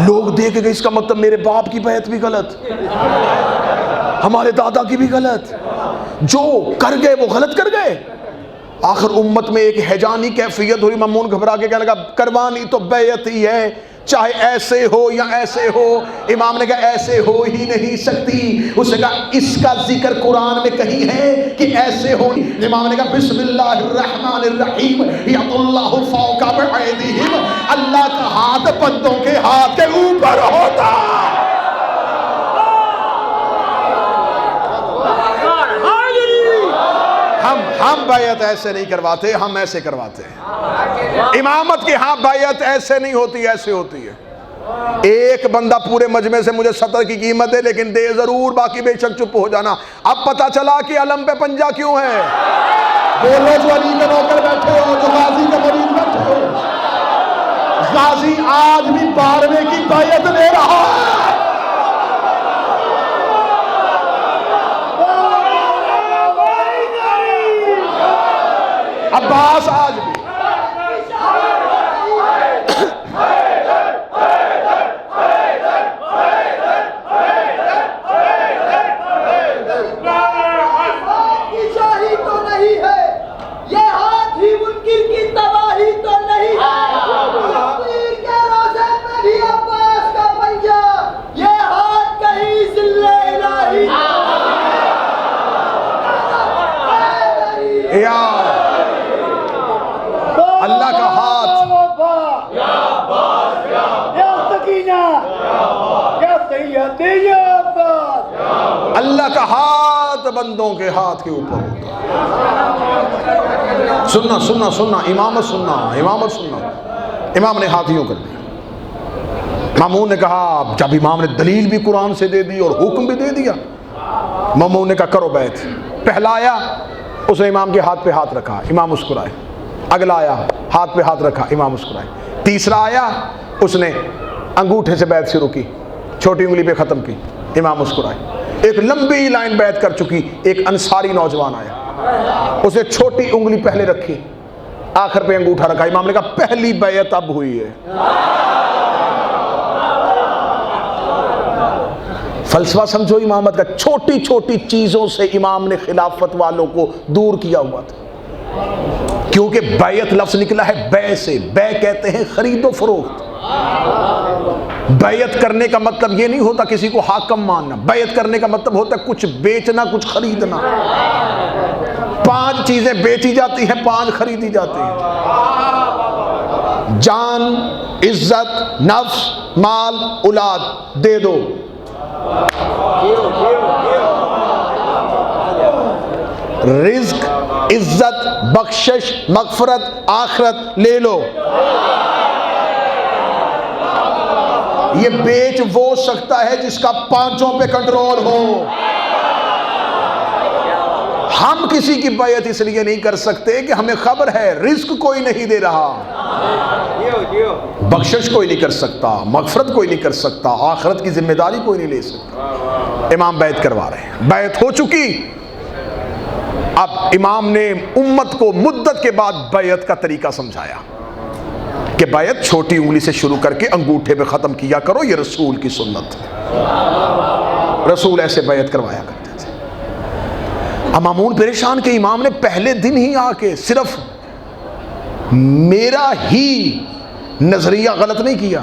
لوگ دیکھ گئے اس کا مطلب میرے باپ کی بیعت بھی غلط، ہمارے دادا کی بھی غلط. جو کر گئے وہ غلط کر گئے. آخر امت میں ایک ہیجانی کیفیت ہوئی. مامون گھبرا کے کہنے لگا کروانی تو بیعت ہی ہے, چاہے ایسے ہو یا ایسے ہو. امام نے کہا ایسے ہو ہی نہیں سکتی. اس نے کہا اس کا ذکر قرآن میں کہیں ہے کہ ایسے ہو. امام نے کہا بسم اللہ الرحمن الرحیم ید اللہ فوق ایدیہم, اللہ کا ہاتھ بندوں کے ہاتھ کے اوپر ہوتا. ہم بیعت ایسے نہیں کرواتے, ہم ایسے کرواتے ہیں. امامت کے ہاں بیعت ایسے نہیں ہوتی, ایسے ہوتی ہے. ایک بندہ پورے مجمع سے مجھے 70 کی قیمت ہے لیکن دے ضرور, باقی بے شک چپ ہو جانا. اب پتا چلا کہ علم پہ پنجہ کیوں ہے. بولو جو علی کے نوکر بیٹھے ہو, جو غازی کے مرید بیٹھے ہو, غازی آج بھی 12ویں کی بیعت لے رہا ہے. عباس آج بھی. کی شاہی تو نہیں ہے, یہ ہاتھ ہی منکر کی تباہی تو نہیں ہے. پیر کے روزے میں بھی عباس کا پنجہ, یہ ہاتھ کہیں ذل الہی. اللہ کا ہاتھ, اللہ کا ہاتھ بندوں کے ہاتھ کے اوپر ہوتا. سننا سننا سننا, امامت سننا, امامت سننا. امام نے ہاتھ یوں کر دیا. مامون نے کہا, جب امام نے دلیل بھی قرآن سے دے دی اور حکم بھی دے دیا, مامون نے کہا کرو بیعت. پہلا آیا اس نے امام کے ہاتھ پہ ہاتھ رکھا, امام مسکرائے. اگلا آیا ہاتھ پہ ہاتھ رکھا, امام مسکرائے. تیسرا آیا اس نے انگوٹھے سے بیعت شروع کی, چھوٹی انگلی پہ ختم کی, امام مسکرائے. ایک لمبی لائن بیعت کر چکی, ایک انصاری نوجوان آیا, اس نے چھوٹی انگلی پہلے رکھی, آخر پہ انگوٹھا رکھا. امام نے کہا پہلی بیعت اب ہوئی ہے. فلسفہ سمجھو امامت کا, چھوٹی چھوٹی چیزوں سے امام نے خلافت والوں کو دور کیا ہوا تھا. کیونکہ بیعت لفظ نکلا ہے بے سے, بے کہتے ہیں خرید و فروخت. بیعت کرنے کا مطلب یہ نہیں ہوتا کسی کو حاکم ماننا, بیعت کرنے کا مطلب ہوتا ہے کچھ بیچنا, کچھ خریدنا. 5 چیزیں بیچی جاتی ہیں, 5 خریدی جاتی ہیں. جان, عزت, نفس, مال, اولاد, دے دو. رزق, عزت, بخشش, مغفرت, آخرت لے لو. یہ بیچ وہ سکتا ہے جس کا 5 پہ کنٹرول ہو. ہم کسی کی بیعت اس لیے نہیں کر سکتے کہ ہمیں خبر ہے رزق کوئی نہیں دے رہا, بخشش کوئی نہیں کر سکتا, مغفرت کوئی نہیں کر سکتا, آخرت کی ذمہ داری کوئی نہیں لے سکتا. امام بیعت کروا رہے ہیں, بیعت ہو چکی. اب امام نے امت کو مدت کے بعد بیعت کا طریقہ سمجھایا کہ بیعت چھوٹی انگلی سے شروع کر کے انگوٹھے پہ ختم کیا کرو, یہ رسول کی سنت ہے. رسول ایسے بیعت کروایا کرتے تھے. اب مامون پریشان کہ امام نے پہلے دن ہی آ کے صرف میرا ہی نظریہ غلط نہیں کیا,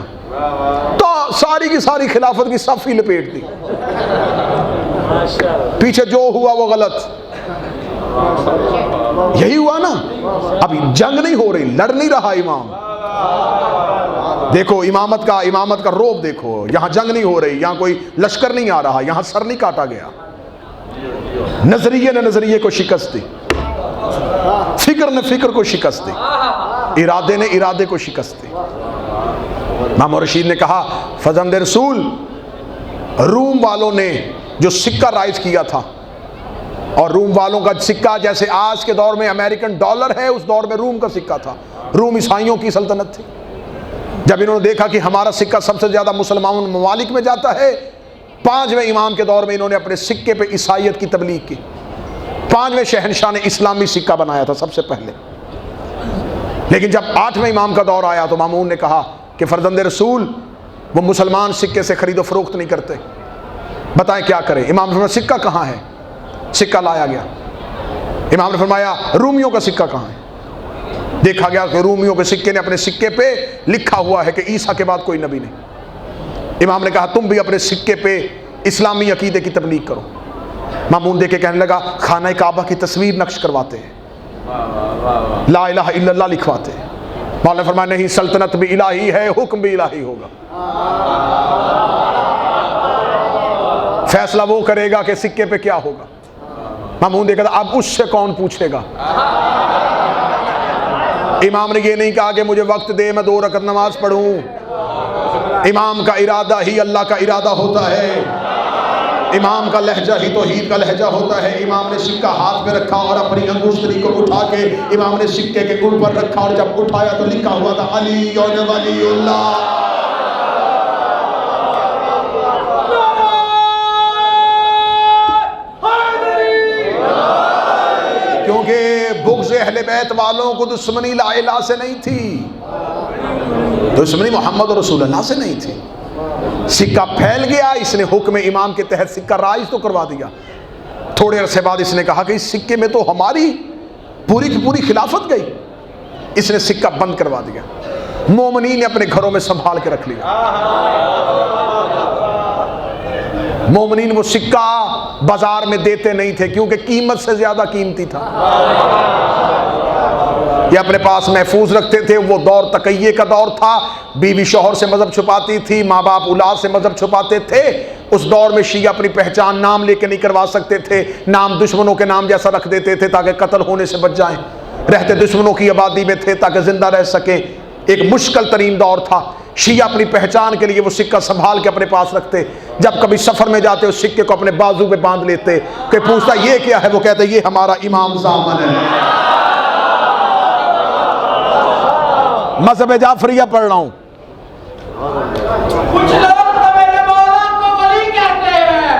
تو ساری کی ساری خلافت کی صف ہی لپیٹ دی. پیچھے جو ہوا وہ غلط. یہی ہوا نا. ابھی جنگ نہیں ہو رہی, لڑ نہیں رہا امام. دیکھو امامت کا روب دیکھو. یہاں جنگ نہیں ہو رہی, یہاں کوئی لشکر نہیں آ رہا, یہاں سر نہیں کاٹا گیا. نظریے نے نظریے کو شکست دی, فکر نے فکر کو شکست دی, ارادے نے ارادے کو شکست دی. امام رشید نے کہا فرزند رسول, روم والوں نے جو سکہ رائج کیا تھا, اور روم والوں کا سکہ جیسے آج کے دور میں امریکن ڈالر ہے, اس دور میں روم کا سکہ تھا. روم عیسائیوں کی سلطنت تھی. جب انہوں نے دیکھا کہ ہمارا سکہ سب سے زیادہ مسلمان ممالک میں جاتا ہے, 5ویں امام کے دور میں انہوں نے اپنے سکے پہ عیسائیت کی تبلیغ کی. 5ویں شہنشاہ نے اسلامی سکہ بنایا تھا سب سے پہلے. لیکن جب 8ویں امام کا دور آیا تو مامون نے کہا کہ فرزند رسول, وہ مسلمان سکے سے خرید و فروخت نہیں کرتے, بتائیں کیا کریں. امام نے سکہ کہاں ہے؟ سکہ لایا گیا. امام نے فرمایا رومیوں کا سکہ کہاں ہے؟ دیکھا گیا کہ رومیوں کے سکے نے اپنے سکے پہ لکھا ہوا ہے کہ عیسیٰ کے بعد کوئی نبی نہیں۔ امام نے کہا تم بھی اپنے سکے پہ اسلامی عقیدے کی تبلیغ کرو۔ مامون دیکھ کے کہنے لگا خانہ کعبہ کی تصویر نقش کرواتے ہیں، لا الہ الا اللہ لکھواتے ہیں۔ مولا نے فرمایا نہیں، سلطنت بھی الہی ہے، حکم بھی الہی ہوگا، فیصلہ وہ کرے گا کہ سکے پہ کیا ہوگا۔ مامون دیکھا تھا اب اس سے کون پوچھے گا۔ امام نے یہ نہیں کہا کہ مجھے وقت دے میں 2 رکعت نماز پڑھوں، امام کا ارادہ ہی اللہ کا ارادہ ہوتا ہے، امام کا لہجہ ہی توحید کا لہجہ ہوتا ہے۔ امام نے سکہ ہاتھ میں رکھا اور اپنی انگشتری کو اٹھا کے امام نے سکے کے گل پر رکھا، اور جب اٹھایا تو لکھا ہوا تھا علی ولی اللہ۔ کیونکہ بغض اہل بیت والوں کو دشمنی لا الہ سے نہیں تھی، دشمنی محمد رسول اللہ سے نہیں تھی۔ سکہ پھیل گیا، اس نے حکم امام کے تحت سکہ رائج تو کروا دیا۔ تھوڑے عرصے بعد اس نے کہا کہ اس سکے میں تو ہماری پوری کی پوری خلافت گئی، اس نے سکہ بند کروا دیا۔ مومنین نے اپنے گھروں میں سنبھال کے رکھ لیا۔ مومنین وہ سکہ بازار میں دیتے نہیں تھے کیونکہ قیمت سے زیادہ قیمتی تھا، یہ اپنے پاس محفوظ رکھتے تھے۔ وہ دور تقیے کا دور تھا، بیوی شوہر سے مذہب چھپاتی تھی، ماں باپ اولاد سے مذہب چھپاتے تھے۔ اس دور میں شیعہ اپنی پہچان نام لے کے نہیں کروا سکتے تھے، نام دشمنوں کے نام جیسا رکھ دیتے تھے تاکہ قتل ہونے سے بچ جائیں، رہتے دشمنوں کی آبادی میں تھے تاکہ زندہ رہ سکیں۔ ایک مشکل ترین دور تھا۔ شیعہ اپنی پہچان کے لیے وہ سکہ سنبھال کے اپنے پاس رکھتے، جب کبھی سفر میں جاتے اس سکے کو اپنے بازو پہ باندھ لیتے، کہ پوچھتا یہ کیا ہے، وہ کہتے یہ ہمارا امام زامن ہے۔ مذہب جعفریہ پڑھ رہا ہوں۔ کچھ لوگ تو میرے مولا کو ولی کہتے ہیں،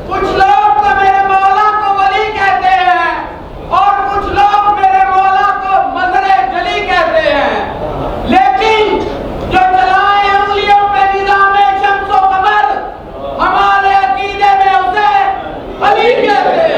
کچھ لوگ تو میرے مولا کو ولی کہتے ہیں، اور کچھ لوگ میرے مولا کو مظہر جلی کہتے ہیں، لیکن جو چلائے انگلیوں پہ نظام شمس و قمر ہمارے عقیدے میں اسے علی کہتے ہیں۔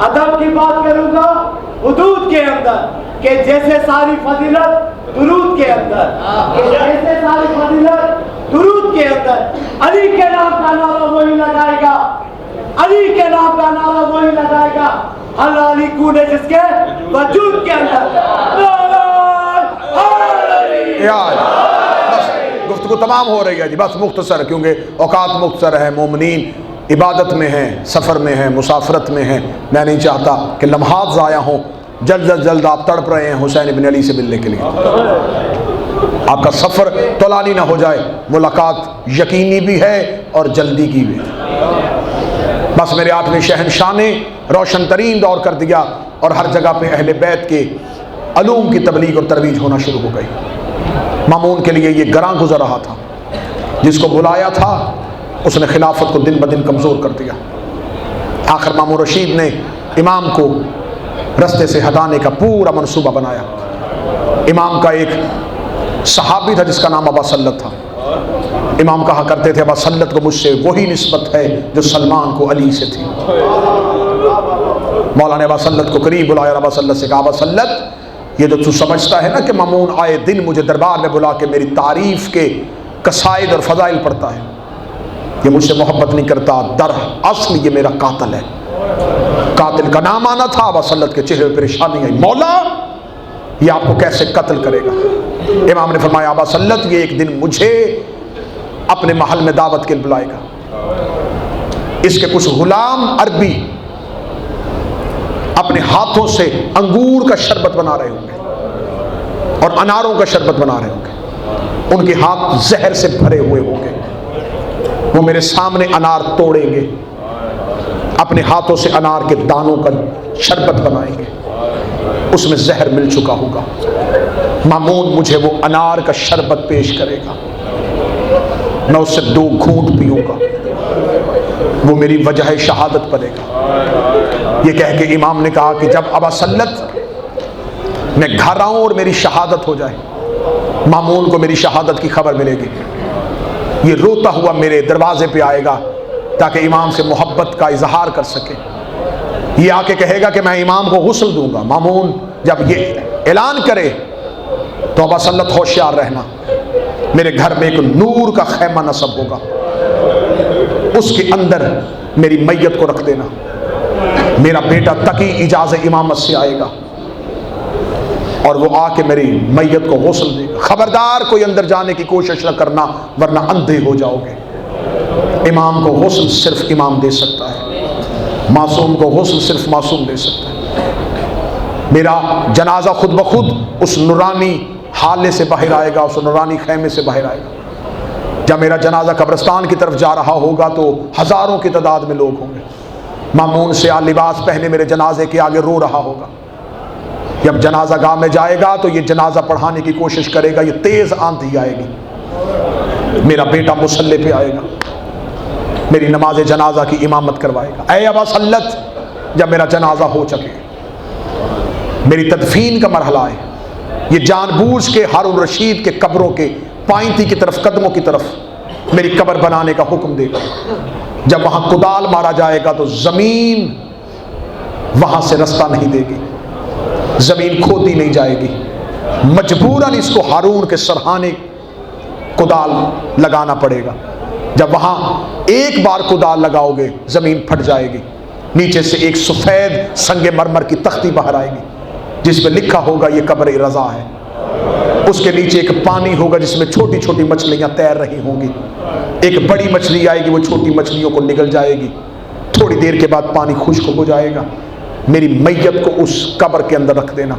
ادب کی بات کروں گا حدود کے اندر، کہ جیسے ساری فضیلت درود کے اندر، کہ جیسے ساری فضیلت درود کے اندر، علی کے نام کا نعرہ وہی لگائے گا، علی کے نام کا نعرہ وہی لگائے گا ہر علی کون ہے جس کے وجود کے اندر۔ بس گفتگو تمام ہو رہی ہے جی، بس مختصر، کیونکہ اوقات مختصر ہے، مومنین عبادت میں ہیں، سفر میں ہیں، مسافرت میں ہیں۔ میں نہیں چاہتا کہ لمحات ضائع ہوں، جلد از جلد آپ تڑپ رہے ہیں حسین بن علی سے ملنے کے لیے، آپ کا سفر طولانی نہ ہو جائے، ملاقات یقینی بھی ہے اور جلدی کی بھی۔ بس میرے 8ویں شہنشاہ نے روشن ترین دور کر دیا، اور ہر جگہ پہ اہل بیت کے علوم کی تبلیغ اور ترویج ہونا شروع ہو گئی۔ مامون کے لیے یہ گراں گزر رہا تھا، جس کو بلایا تھا اس نے خلافت کو دن بدن کمزور کر دیا۔ آخر مامون رشید نے امام کو رستے سے ہٹانے کا پورا منصوبہ بنایا۔ امام کا ایک صحابی تھا جس کا نام ابا سلت تھا۔ امام کہا کرتے تھے ابا سلت کو مجھ سے وہی نسبت ہے جو سلمان کو علی سے تھی۔ مولا نے ابا سلت کو قریب بلایا اور ابا سلت سے کہا ابا سلت، یہ تو سمجھتا ہے نا کہ مامون آئے دن مجھے دربار میں بلا کے میری تعریف کے قصائد اور فضائل پڑھتا ہے، یہ مجھ سے محبت نہیں کرتا، در اصل یہ میرا قاتل ہے۔ قاتل کا نام آنا تھا۔ ابا سلت کے چہرے پہ پریشانی آئی، مولا یہ آپ کو کیسے قتل کرے گا؟ امام نے فرمایا ابا سلت یہ ایک دن مجھے اپنے محل میں دعوت کے لیے بلائے گا، اس کے کچھ غلام عربی اپنے ہاتھوں سے انگور کا شربت بنا رہے ہوں گے اور اناروں کا شربت بنا رہے ہوں گے، ان کے ہاتھ زہر سے بھرے ہوئے ہوں گے، وہ میرے سامنے انار توڑیں گے، اپنے ہاتھوں سے انار کے دانوں کا شربت بنائیں گے، اس میں زہر مل چکا ہوگا. مامون مجھے وہ انار کا شربت پیش کرے گا، میں اس سے 2 گھونٹ پیوں گا، وہ میری وجہ شہادت بنے گا. یہ کہہ کے امام نے کہا کہ جب ابا سلت میں گھر آؤں اور میری شہادت ہو جائے، مامون کو میری شہادت کی خبر ملے گی. یہ روتا ہوا میرے دروازے پہ آئے گا تاکہ امام سے محبت کا اظہار کر سکے. یہ آ کے کہے گا کہ میں امام کو غسل دوں گا. مامون جب یہ اعلان کرے تو ابا سلت ہوشیار رہنا، میرے گھر میں ایک نور کا خیمہ نصب ہوگا، اس کے اندر میری میت کو رکھ دینا. میرا بیٹا تقی اجازت امامت سے آئے گا اور وہ آ کے میری میت کو غسل دے گا. خبردار کوئی اندر جانے کی کوشش نہ کرنا ورنہ اندھے ہو جاؤ گے. امام کو غسل صرف امام دے سکتا ہے، معصوم کو غسل صرف معصوم دے سکتا ہے. میرا جنازہ خود بخود اس نورانی حالے سے باہر آئے گا، اس نورانی خیمے سے باہر آئے گا. جب میرا جنازہ قبرستان کی طرف جا رہا ہوگا تو ہزاروں کی تعداد میں لوگ ہوں گے. مامون سیاہ لباس پہنے میرے جنازے کے آگے رو رہا ہوگا. جب جنازہ گاہ میں جائے گا تو یہ جنازہ پڑھانے کی کوشش کرے گا، یہ تیز آندھی آئے گی. میرا بیٹا مصلی پہ آئے گا، میری نماز جنازہ کی امامت کروائے گا. اے ابا سلت، جب میرا جنازہ ہو چکے، میری تدفین کا مرحلہ آئے، یہ جان بوجھ کے ہارون رشید کے قبروں کے پائنتی کی طرف، قدموں کی طرف میری قبر بنانے کا حکم دے گا. جب وہاں کدال مارا جائے گا تو زمین وہاں سے رستہ نہیں دے گی، زمین کھودی نہیں جائے گی. مجبوراً اس کو ہارون کے سرہانے کدال لگانا پڑے گا. جب وہاں ایک بار کدال لگاؤ گے زمین پھٹ جائے گی. نیچے سے ایک سفید سنگ مرمر کی تختی باہر آئے گی جس پہ لکھا ہوگا یہ قبر رضا ہے. اس کے نیچے ایک پانی ہوگا جس میں چھوٹی چھوٹی مچھلیاں تیر رہی ہوں گی. ایک بڑی مچھلی آئے گی، وہ چھوٹی مچھلیوں کو نگل جائے گی. تھوڑی دیر کے بعد پانی خشک ہو جائے گا. میری میت کو اس قبر کے اندر رکھ دینا.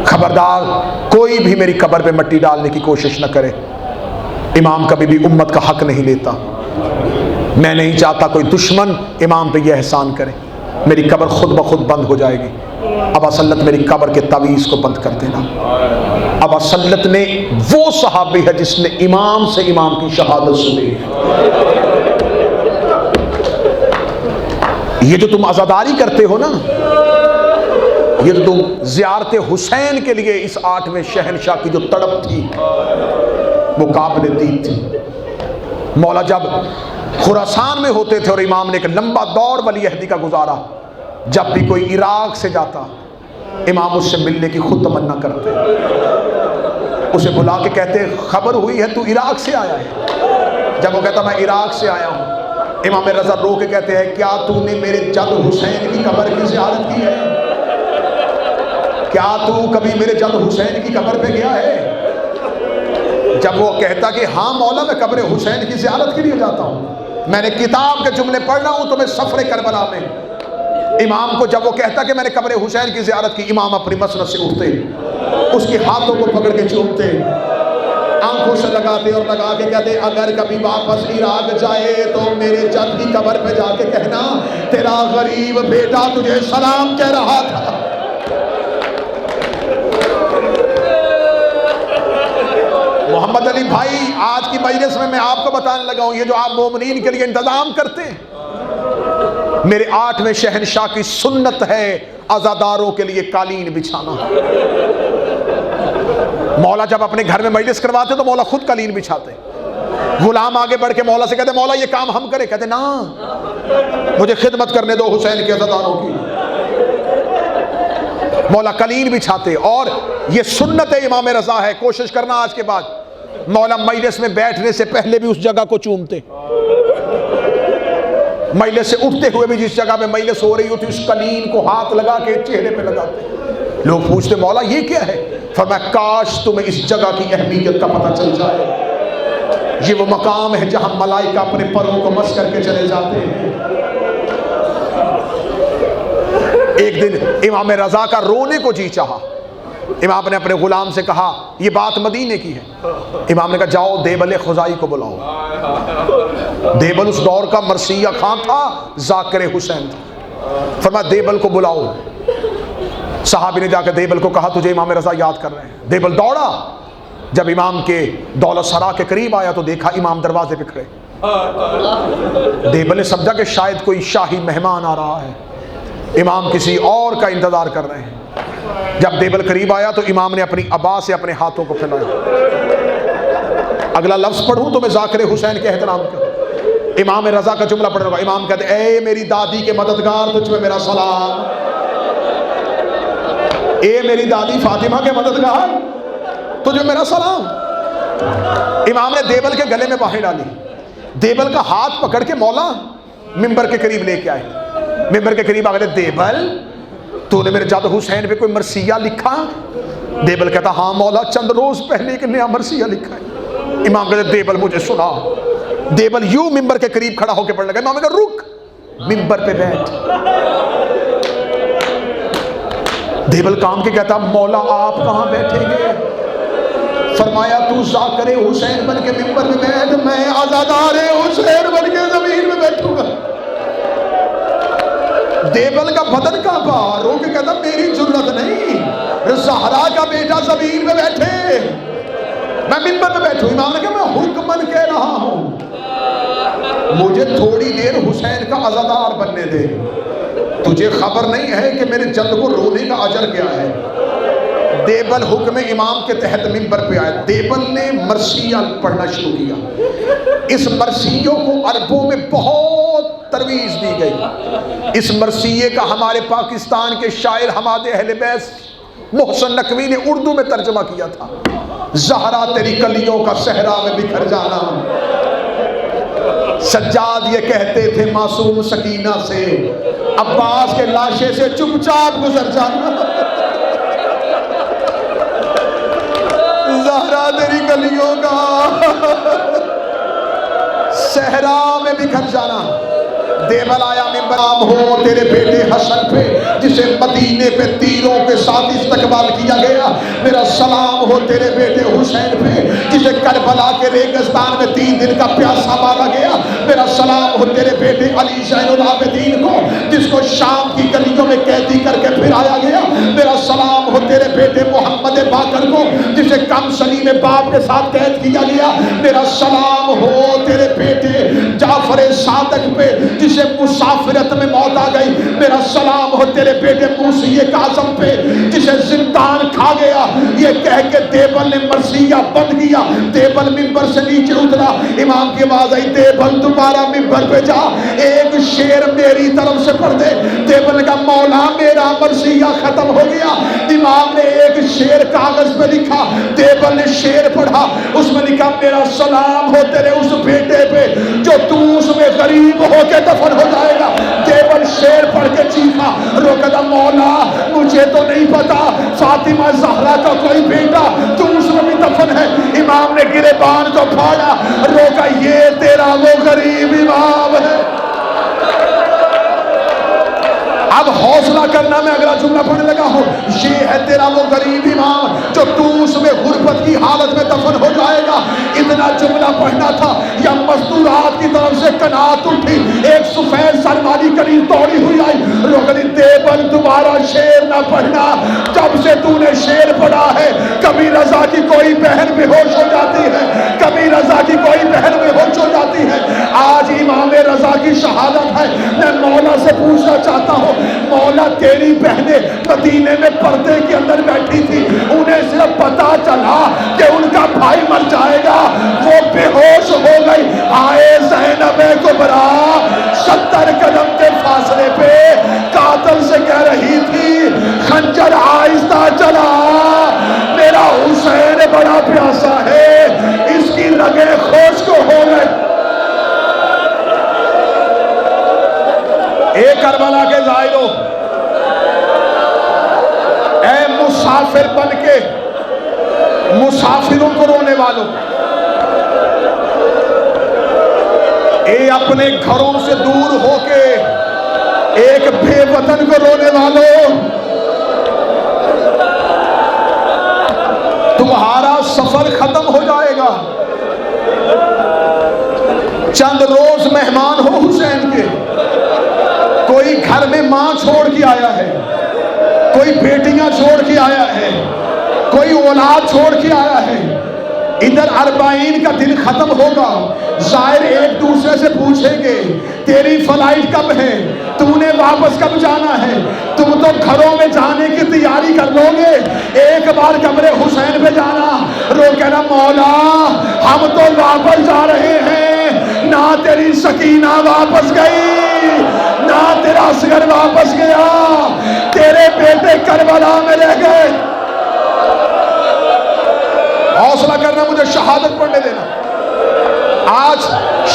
خبردار کوئی بھی میری قبر پہ مٹی ڈالنے کی کوشش نہ کرے. امام کبھی بھی امت کا حق نہیں لیتا. میں نہیں چاہتا کوئی دشمن امام پہ یہ احسان کرے. میری قبر خود بخود بند ہو جائے گی. ابا سلت میری قبر کے تعویذ کو بند کر دینا. ابا سلت نے وہ صحابی ہے جس نے امام سے امام کی شہادت سنی. یہ جو تم عزاداری کرتے ہو نا، یہ تو تم زیارت حسین کے لیے اس 8ویں شہنشاہ کی جو تڑپ تھی وہ قابل دید تھی. مولا جب خراسان میں ہوتے تھے اور امام نے ایک لمبا دور ولی عہدی کا گزارا، جب بھی کوئی عراق سے جاتا امام اس سے ملنے کی خود تمنا کرتے، اسے بلا کے کہتے خبر ہوئی ہے تو عراق سے آیا ہے. جب وہ کہتا میں عراق سے آیا ہوں، امام رضا رو کے کہتے ہیں کیا تو نے میرے جد حسین کی قبر کی زیارت کی ہے؟ کیا تو کبھی میرے جد حسین کی قبر پہ گیا ہے؟ جب وہ کہتا کہ ہاں مولا میں قبر حسین کی زیارت کے لیے جاتا ہوں، میں نے کتاب کے جملے پڑھ رہا ہوں تو میں سفر کربلا میں. امام کو جب وہ کہتا کہ میں نے قبر حسین کی زیارت کی، امام اپنی مسند سے اٹھتے، اس کے ہاتھوں کو پکڑ کے چومتے، آنکھوں سے لگاتے اور لگا کے کہتے اگر کبھی واپس عراق جائے تو میرے جد کی قبر پہ جا کے کہنا تیرا غریب بیٹا تجھے سلام کہہ رہا تھا. محمد علی بھائی، آج کی مجلس میں آپ کو بتانے لگا ہوں، یہ جو آپ مومنین کے لیے انتظام کرتے ہیں، میرے 8ویں شہنشاہ کی سنت ہے عزاداروں کے لیے قالین بچھانا. مولا جب اپنے گھر میں مجلس کرواتے تو مولا خود قالین بچھاتے. غلام آگے بڑھ کے مولا سے کہتے مولا یہ کام ہم کرے، کہتے نا مجھے خدمت کرنے دو حسین کے عزاداروں کی. مولا قالین بچھاتے. اور یہ سنت امام رضا ہے. کوشش کرنا آج کے بعد مولا مجلس میں بیٹھنے سے پہلے بھی اس جگہ کو چومتے، مجلس سے اٹھتے ہوئے بھی جس جگہ میں مجلس ہو رہی ہوتی اس قالین کو ہاتھ لگا کے چہرے پہ لگاتے. لوگ پوچھتے مولا یہ کیا ہے؟ فرمایا کاش تمہیں اس جگہ کی اہمیت کا پتہ چل جائے. یہ وہ مقام ہے جہاں ملائکہ اپنے پروں کو مس کر کے چلے جاتے ہیں. ایک دن امام رضا کا رونے کو جی چاہا. امام نے اپنے غلام سے کہا یہ بات مدینے کی ہے. امام نے کہا جاؤ دیبل خزائی کو بلاؤ. دیبل اس دور کا مرثیہ خان تھا، ذاکر حسین تھا. فرمایا دیبل کو بلاؤ. صحابی نے جا کے دیبل کو کہا تجھے امام رضا یاد کر رہے ہیں۔ دیبل دوڑا، جب امام کے دولت سرا کے قریب آیا تو دیکھا امام دروازے پہ کھڑے۔ دیبل نے سمجھا کہ شاید کوئی شاہی مہمان آ رہا ہے، امام کسی اور کا انتظار کر رہے ہیں۔ جب دیبل قریب آیا تو امام نے اپنی ابا سے اپنے ہاتھوں کو پھیلایا۔ اگلا لفظ پڑھوں تو میں ذاکر حسین کے احترام کا، امام رضا کا جملہ پڑھوں گا۔ امام کہتے اے میری دادی کے مددگار تجھ پہ میرا سلام، اے میری دادی فاطمہ کے مددگار تجھے میرا سلام۔ امام نے دیبل کے گلے میں باہیں ڈالی، دیبل کا ہاتھ پکڑ کے مولا ممبر کے قریب لے کے آئے۔ ممبر کے قریب آگے، دیبل تو نے میرے جد حسین پہ کوئی مرثیہ لکھا؟ دیبل کہتا ہاں مولا، چند روز پہلے ایک نیا مرثیہ لکھا ہے۔ امام کہتے دیبل مجھے سنا۔ دیبل یوں ممبر کے قریب کھڑا ہو کے پڑھنے لگا۔ امام نے کہا رک، ممبر پہ بیٹھ۔ دیبل کام کے کہتا مولا آپ کہاں بیٹھیں گے؟ فرمایا تو ذاکر حسین بن کے ممبر میں بیٹھ، میں عزادار حسین بن کے زمین میں بیٹھوں گا۔ دیبل کا بدن کا بار ہو کے کہتا میری جرت نہیں، زہرا کا بیٹا زمین میں بیٹھے، میں ممبر میں بیٹھوں۔ امام نے کہا میں حکمن کہہ رہا ہوں، مجھے تھوڑی دیر حسین کا عزادار بننے دے۔ تجھے خبر نہیں ہے کہ میرے جد کو رونے کا اجر کیا ہے؟ دیبل حکم امام کے تحت ممبر پہ آئے۔ دیبل نے مرثیہ پڑھنا شروع کیا۔ اس مرثیوں کو عربوں میں بہت ترویج دی گئی۔ اس مرثیے کا ہمارے پاکستان کے شاعر حماد اہل بیت محسن نقوی نے اردو میں ترجمہ کیا تھا۔ زہرا تیری کلیوں کا صحرا میں بکھر جانا، سجاد یہ کہتے تھے معصوم سکینہ سے، عباس کے لاشے سے چپ چاپ گزر جانا۔ زہرا تیری گلیوں کا صحرا میں بکھر جانا۔ دیبل آیا ممبر ہو تیرے بیٹے حسن پہ جسے مدینے پہ تیروں کے ساتھ استقبال کیا گیا، میرا سلام ہو تیرے بیٹے حسین پہ جسے کربلا کے ریگستان میں 3 دن کا پیاسا مارا گیا، میرا سلام ہو تیرے بیٹے علی زین العابدین کو جس کو شام کی گلیوں میں قیدی کر کے پھرایا گیا، میرا سلام ہو تیرے بیٹے محمد باقر کو جسے کم سنی میں باپ کے ساتھ قید کیا گیا، میرا سلام ہو تیرے بیٹے جعفر صادق پہ جسے مسافرت میں موت آ گئی، میرا سلام ہو تیرے بیٹے موسی کاظم پہ جسے زندان کھا گیا۔ یہ کہہ کے دیبل نے مرثیہ بند کیا۔ دیبل ممبر سے نیچے اترا، امام کی آواز آئی دیبل دوبارہ ممبر پہ جا، ایک شعر میری طرف سے پڑھ دے۔ دیبل نے کہا مولا میرا مرثیہ ختم ہو گیا۔ امام نے ایک شعر کاغذ پہ لکھا، دیبل نے شعر پڑھا، اس میں لکھا میرا سلام ہو تیرے اس بیٹے پہ جو تو اس میں غریب ہو کے دفن ہو جائے گا۔ دیبل شعر پڑھ کے چیخا، روکا مولا مجھے تو نہیں پتا فاطمہ زہرا کا کوئی بیٹا تو اس میں بھی دفن ہے۔ امام نے گریبان کو پھاڑا، روکا یہ تیرا وہ غریب امام ہے۔ اب حوصلہ کرنا، میں اگلا جملہ پڑھنے لگا ہوں، یہ ہے تیرا وہ غریب امام جو تو اس میں غربت کی حالت میں دفن ہو جائے گا۔ اتنا جملہ پڑھنا تھا یا مزدورات کی طرف سے کنات اٹھی، ایک سفید سر والی قریب دوڑی ہوئی آئی، روکلی دیبل دوبارہ شعر نہ پڑھنا، جب سے تو نے شعر پڑھا ہے کبھی رضا کی کوئی بہن بے ہوش ہو جاتی ہے، کبھی رضا کی کوئی بہن بے ہوش ہو جاتی ہے۔ آج امام رضا کی شہادت ہے، میں مولا سے پوچھنا چاہتا ہوں مولا تیری بہنیں مدینے میں پردے کے اندر بیٹھی تھی، انہیں صرف پتا چلا کہ ان کا بھائی مر جائے گا، وہ بے ہوش ہو گئی، آئے زینب کبریٰ 70 قدم کے فاصلے پہ قاتل سے کہہ رہی تھی خنجر آہستہ چلا، میرا حسین بڑا پیاسا ہے، اس کی رگیں خشک ہو گئے۔ اے کربلا کے زائروں، اے مسافر بن کے مسافروں کو رونے والوں، اے اپنے گھروں سے دور ہو کے ایک بے وطن کو رونے والوں، تمہارا سفر ختم ہو جائے گا، چند روز مہمان ہو حسین کے، کوئی گھر میں ماں چھوڑ کے آیا ہے، کوئی بیٹیاں چھوڑ کے آیا ہے، کوئی اولاد چھوڑ کے آیا ہے. ادھر 40 کا دن ختم ہوگا، زائر ایک دوسرے سے پوچھیں گے تیری فلائٹ کب ہے، تو نے واپس کب جانا ہے. تم تو گھروں میں جانے کی تیاری کر لو گے، ایک بار قبر حسین پہ جانا، رو کہنا مولا ہم تو واپس جا رہے ہیں. نہ تیری سکینہ واپس گئی، نہ تیرا اصغر واپس گیا، تیرے بیٹے کربلا میں رہ گئے. حوصلہ کرنا، مجھے شہادت پڑھنے دینا. آج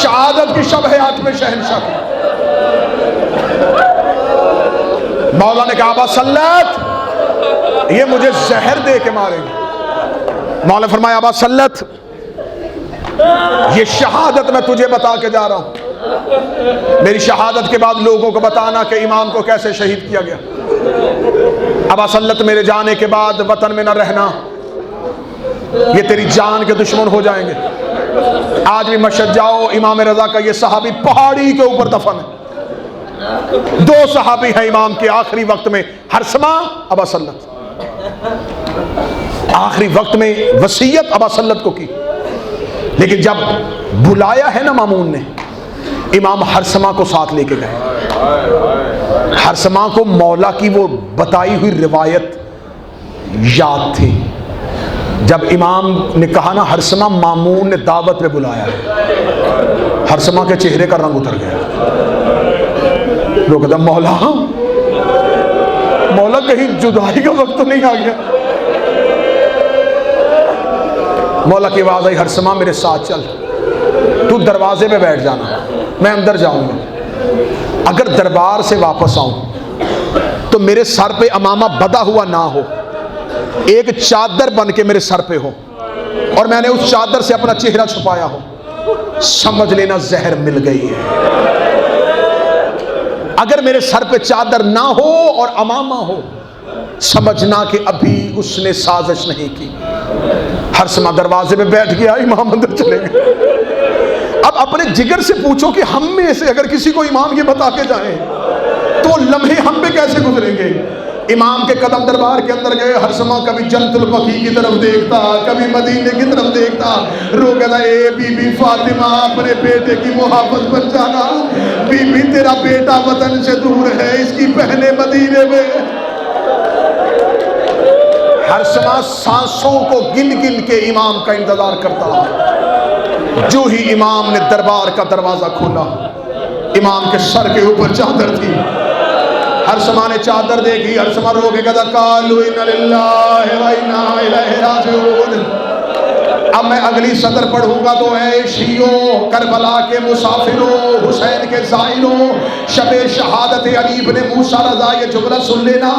شہادت کی شب ہے 8ویں شہنشاہ کی. مولا نے کہا ابا سلت یہ مجھے زہر دے کے ماریں گے. مولا نے فرمایا ابا سلت یہ شہادت میں تجھے بتا کے جا رہا ہوں، میری شہادت کے بعد لوگوں کو بتانا کہ امام کو کیسے شہید کیا گیا. ابا سلت میرے جانے کے بعد وطن میں نہ رہنا، یہ تیری جان کے دشمن ہو جائیں گے. آج بھی مشہد جاؤ، امام رضا کا یہ صحابی پہاڑی کے اوپر دفن ہے. 2 صحابی ہیں امام کے آخری وقت میں، ہرسمہ ابا سلت. آخری وقت میں وصیت ابا سلت کو کی، لیکن جب بلایا ہے نا مامون نے، امام ہرسمہ کو ساتھ لے کے گئے. ہرسمہ کو مولا کی وہ بتائی ہوئی روایت یاد تھی. جب امام نے کہا نا ہرسمہ مامون نے دعوت پہ بلایا ہے، ہرسمہ کے چہرے کا رنگ اتر گیا. لوگ کہتے ہیں مولا کہیں جدائی کا وقت تو نہیں آ گیا. مولا کی آواز آئی ہرسمہ میرے ساتھ چل، تو دروازے پہ بیٹھ جانا، میں اندر جاؤں گا. اگر دربار سے واپس آؤں تو میرے سر پہ امامہ بدا ہوا نہ ہو، ایک چادر بن کے میرے سر پہ ہو، اور میں نے اس چادر سے اپنا چہرہ چھپایا ہو، سمجھ لینا زہر مل گئی ہے. اگر میرے سر پہ چادر نہ ہو اور امامہ ہو، سمجھنا کہ ابھی اس نے سازش نہیں کی. ہرسمہ دروازے پہ بیٹھ گیا، امام اندر چلے گئے. اب اپنے جگر سے پوچھو کہ ہم میں سے اگر کسی کو امام یہ بتا کے جائیں تو لمحے ہم پہ کیسے گزریں گے. امام کے قدم دربار کے اندر گئے. ہرسمہ کبھی جنت البقیع کی طرف دیکھتا، کبھی مدینے کی طرف دیکھتا، رو کہتا اے بی بی فاطمہ اپنے بیٹے کی محافظ بن جانا، بی بی تیرا بیٹا وطن سے دور ہے، اس کی بہنیں مدینے میں. ہرسمہ سانسوں کو گن گن کے امام کا انتظار کرتا. جو ہی امام نے دربار کا دروازہ کھولا، امام کے سر کے اوپر چادر تھی. ہرسمہ نے چادر دیکھی، ہرسمہ رو کے کہتا قالوا انا للہ و انا الیہ راجعون. اب میں اگلی سطر پڑھوں گا تو اے شیعوں، کربلا کے مسافروں، حسین کے زائروں، شب شہادت علی بن موسیٰ رضا یہ جملہ سن لینا.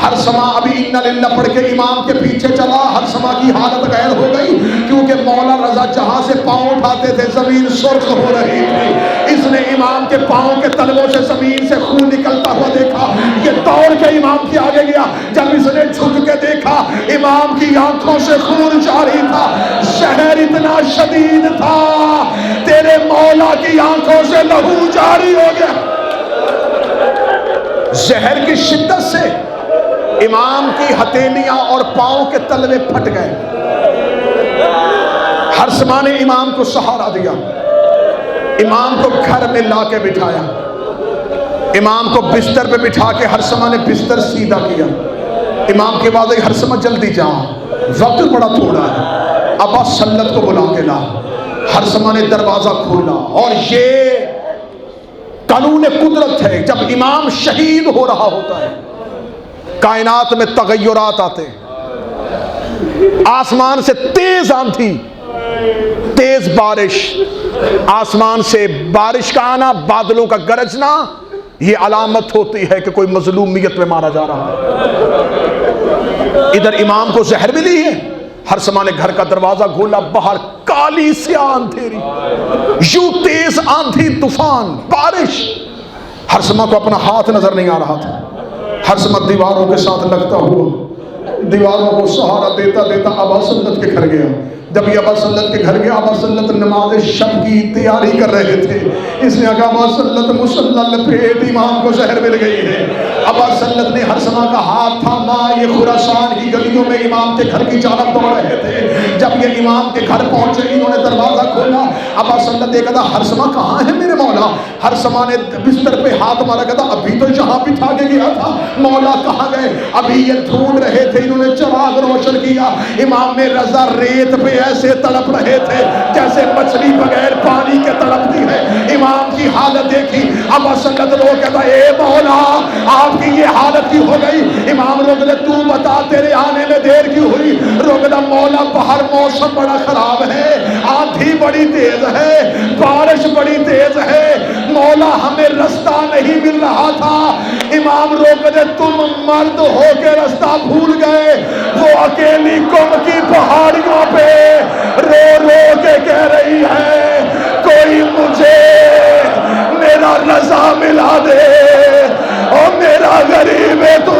ہرسمہ ابھی انا للہ پڑھ کے امام کے پیچھے چلا. ہرسمہ کی حالت غیر ہو گئی، کیونکہ مولا رضا جہاں سے پاؤں اٹھاتے تھے زمین سرخ ہو رہی تھی. اس نے امام کے پاؤں کے تلووں سے زمین سے خون نکلتا ہوا دیکھا. یہ دوڑ کے امام کے آگے گیا. جب اس نے جھک کے دیکھا، امام کی آنکھوں سے خون جاری تھا. زہر اتنا شدید تھا، تیرے مولا کی آنکھوں سے لہو جاری ہو گیا. زہر کی شدت سے امام کی ہتھیلیاں اور پاؤں کے تلوے پھٹ گئے. ہرسمہ نے امام کو سہارا دیا، امام کو گھر میں لا کے بٹھایا. امام کو بستر پہ بٹھا کے ہرسمہ نے بستر سیدھا کیا. امام کے بعد ہرسمہ جلدی جا، وقت بڑا تھوڑا ہے، ابا سلت کو بلا کے لا. ہرسمہ نے دروازہ کھولا. اور یہ قانون قدرت ہے، جب امام شہید ہو رہا ہوتا ہے کائنات میں تغیرات آتے ہیں. آسمان سے تیز آندھی، تیز بارش، آسمان سے بارش کا آنا، بادلوں کا گرجنا، یہ علامت ہوتی ہے کہ کوئی مظلومیت میں مارا جا رہا ہے. ادھر امام کو زہر ملی ہے. ہرسمہ نے گھر کا دروازہ کھولا، باہر کالی سیاہ اندھیری، یوں تیز آندھی، طوفان، بارش. ہرسمہ کو اپنا ہاتھ نظر نہیں آ رہا تھا. ہرسمہ دیواروں کے ساتھ لگتا ہوا دیواروں کو سہارا دیتا دیتا ابا سلت کے گھر گیا. جب یہ ابا سلط کے گھر گیا، ابا سلط نماز شب کی تیاری کر رہے تھے، اس نے کہا ابا سلط مصلی لپیٹ، امام کو زہر مل گئی ہے۔ ابا سلط نے ہر سما کا ہاتھ تھاما، یہ خراسان کی گلیوں میں امام کے گھر کی جانب دوڑ رہے تھے۔ جب یہ امام کے گھر پہنچے، انہوں نے دروازہ کھولا، ابا سلط نے کہا ہر سما کہاں ہے میرے مولا؟ ہر سما نے بستر پہ ہاتھ مارا، کہا ابھی تو یہاں بٹھا کے گیا تھا، مولا کہاں گئے؟ ابھی یہ ڈھونڈ رہے تھے، انہوں نے چراغ روشن کیا، امام میں رضا ریت پہ ایسے تڑپ رہے تھے جیسے مچھلی بغیر پانی کے تڑپتی ہے۔ امام کی حالت دیکھی، ابا سلط رو کہتا اے مولا آپ کی یہ حالت کی ہو گئی؟ امام رو کہتا تو بتا تیرے آنے میں دیر کیوں ہوئی؟ رو کہتا مولا باہر موسم بڑا خراب ہے، آندھی بڑی تیز ہے، بارش بڑی تیز ہے، مولا ہمیں رستہ نہیں مل رہا تھا۔ امام رو کہتے تم مرد ہو کے رستہ بھول گئے، وہ اکیلی قم کی پہاڑیوں پہ رو رو کے کہہ رہی ہے کوئی مجھے میرا رضا ملا دے اور میرا غریب ہے تو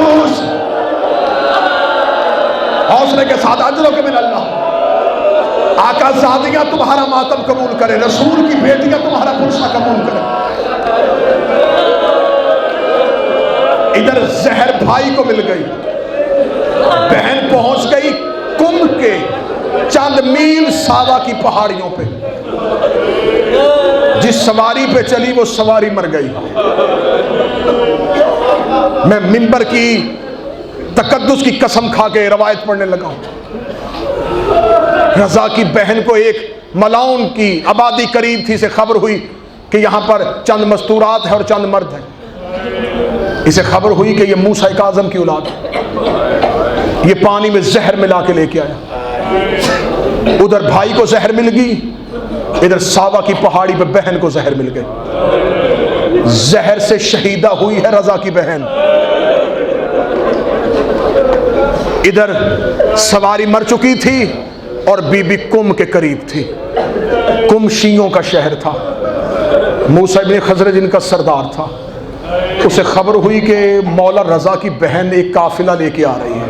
حوصلے کے ساتھ اجروں کے من اللہ۔ آقا زادیاں تمہارا ماتم قبول کرے، رسول کی بیٹیاں تمہارا پرسہ قبول کرے۔ ادھر زہر بھائی کو مل گئی، بہن پہنچ گئی قم کے چند میل ساوا کی پہاڑیوں پہ، جس سواری پہ چلی وہ سواری مر گئی۔ میں منبر کی تقدس کی قسم کھا کے روایت پڑھنے لگا ہوں۔ رضا کی بہن کو ایک ملاؤن کی آبادی قریب تھی سے خبر ہوئی کہ یہاں پر چند مستورات ہیں اور چند مرد ہیں۔ اسے خبر ہوئی کہ یہ موسیٰ کاظم کی اولاد ہے، یہ پانی میں زہر ملا کے لے کے آیا۔ ادھر بھائی کو زہر مل گئی، ادھر ساوا کی پہاڑی پہ بہن کو زہر مل گئی۔ زہر سے شہیدہ ہوئی ہے رضا کی بہن۔ ادھر سواری مر چکی تھی اور بی بی قم کے قریب تھی۔ قم شیعوں کا شہر تھا، موسیٰ ابن خزرج ان کا سردار تھا۔ اسے خبر ہوئی کہ مولا رضا کی بہن ایک قافلہ لے کے آ رہی ہے۔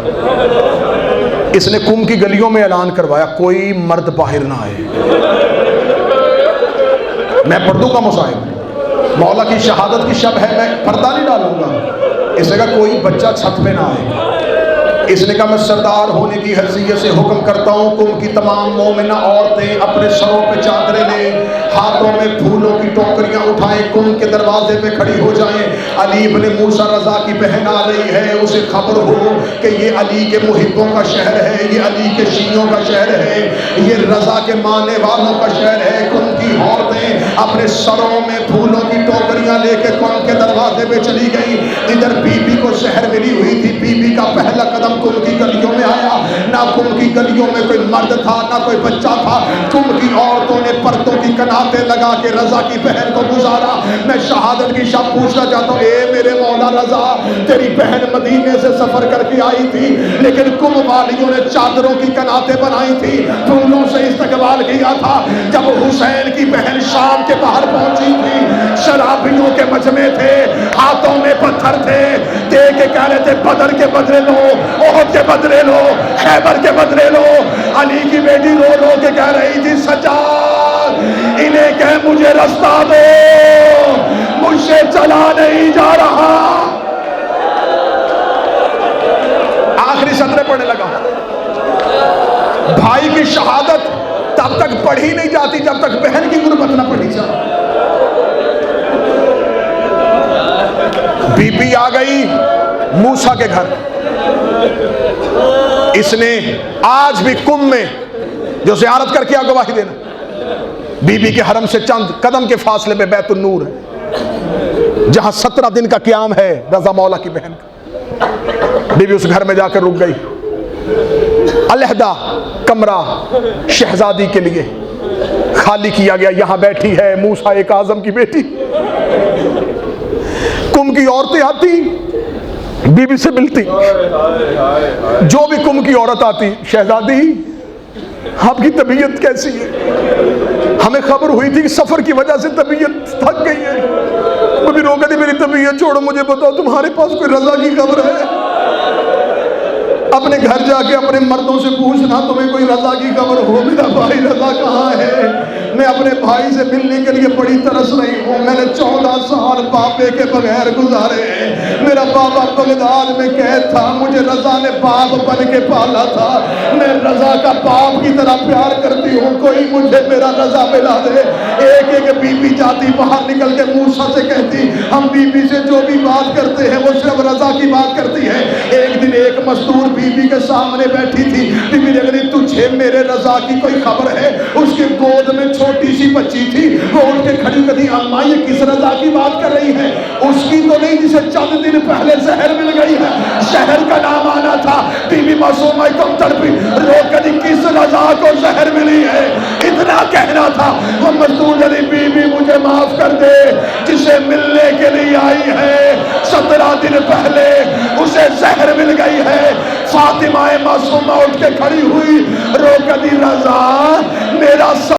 اس نے قم کی گلیوں میں اعلان کروایا کوئی مرد باہر نہ آئے۔ میں پڑھ دوں گا مصائب، مولا کی شہادت کی شب ہے، میں پردہ نہیں ڈالوں گا۔ اس نے کہا کوئی بچہ چھت پہ نہ آئے۔ اس نے کہا میں سردار ہونے کی حیثیت سے حکم کرتا ہوں قم کی تمام مومنہ عورتیں اپنے سروں پہ چادریں لیں، ہاتھوں میں پھولوں کی ٹوکریاں اٹھائیں، قم کے دروازے پہ کھڑی ہو جائیں۔ علی ابن موسیٰ رضا کی بہن آ رہی ہے، اسے خبر ہو کہ یہ علی کے محبوں کا شہر ہے، یہ علی کے شیعوں کا شہر ہے، یہ رضا کے ماننے والوں کا شہر ہے۔ قم کی عورتیں اپنے سروں میں پھولوں کی ٹوکریاں لے کے قم کے دروازے پہ چلی گئی۔ ادھر بی بی کو زہر ملی ہوئی تھی، بی بی کا پہلا قدم قم کی گلیوں میں آیا، نہ قم کی گلیوں میں کوئی مرد تھا نہ کوئی بچہ تھا۔ قم کی عورتوں نے پردوں کی کناتیں لگا کے رضا کی بہن کو گزارا۔ میں شہادت کی شب پوچھنا چاہتا ہوں، اے میرے مولا رضا، تیری بہن مدینے سے سفر کر کے آئی تھی، لیکن قم والیوں نے چادروں کی کناتیں بنائی تھی، پھولوں سے استقبال کیا تھا۔ جب حسین کی بہن شام کے باہر پہنچی تھی، شرابیوں کے مجمع تھے، ہاتھوں میں پتھر تھے، دے کے کہہ رہے تھے بدر کے بدلے لو، احد کے بدلے لو، خیبر کے بدلے لو۔ علی کی بیٹی رو رو کے کہہ رہی تھی سجاد انہیں کہہ مجھے رستہ دو، مجھ سے چلا نہیں جا رہا۔ آخری سطریں پڑھنے لگا۔ بھائی کی شہادت تب تک پڑھی نہیں جاتی جب تک بہن کی غربت نہ پڑھی جائے۔ بی بی آ گئی موسیٰ کے گھر۔ اس نے آج بھی قم میں جو زیارت کر کے گواہی دینا، بی بی کے حرم سے چند قدم کے فاصلے میں بیت النور ہے، جہاں 17 دن کا قیام ہے رضا مولا کی بہن کا۔ بی بی اس گھر میں جا کر رک گئی۔ علیحدہ کمرہ شہزادی کے لیے خالی کیا گیا، یہاں بیٹھی ہے موسیٰ کاظم کی بیٹی۔ قم کی عورتیں آتی، بی بی سے ملتی، جو بھی قم کی عورت آتی، شہزادی آپ کی طبیعت کیسی ہے؟ ہمیں خبر ہوئی تھی کہ سفر کی وجہ سے طبیعت تھک گئی ہے۔ وہ بھی رو کہتی میری طبیعت چھوڑو، مجھے بتاؤ تمہارے پاس کوئی رضا کی خبر ہے؟ اپنے گھر جا کے اپنے مردوں سے پوچھنا تمہیں کوئی رضا کی خبر ہو، میرا بھائی رضا کہاں ہے؟ میں اپنے بھائی سے ملنے کے لیے بڑی ترس رہی ہوں، میں نے 14 سال باپے کے بغیر گزارے ہیں، میرا بابا بغداد میں قید تھا، مجھے رضا نے باپ بن کے پالا تھا، میں رضا کا باپ کی طرح پیار کرتی ہوں، کوئی مجھے میرا رضا ملا دے۔ ایک ایک بی بی جاتی باہر نکل کے موسیٰ سے کہتی ہم بی بی سے جو بھی بات کرتے ہیں وہ صرف رضا کی بات کرتی ہے۔ ایک دن ایک مزدور بی بی کے سامنے بیٹھی تھی، بی بی نے کہا تجھے میرے رضا کی کوئی خبر ہے؟ اس کے گود میں چھوٹی سی بچی تھی، وہ اٹھ کے کھڑی کہتی اماں یہ کس رضا کی بات کر رہی ہے؟ اس کی تو نہیں جسے چند دن پہلے زہر مل گئی ہے، شہر کا نام آنا تھا۔ بی بی معصومہ کم تڑپی، رو کہتی کس رضا کو زہر ملی ہے؟ اتنا کہنا تھا، وہ مزدور نے بی بی مجھے معاف کر دے، جسے ملنے کے لیے آئی ہے 17 دن پہلے اسے زہر مل گئی ہے۔ فاطمہ معصومہ اٹھ کے کھڑی ہوئی، رو کہتی رضا میرا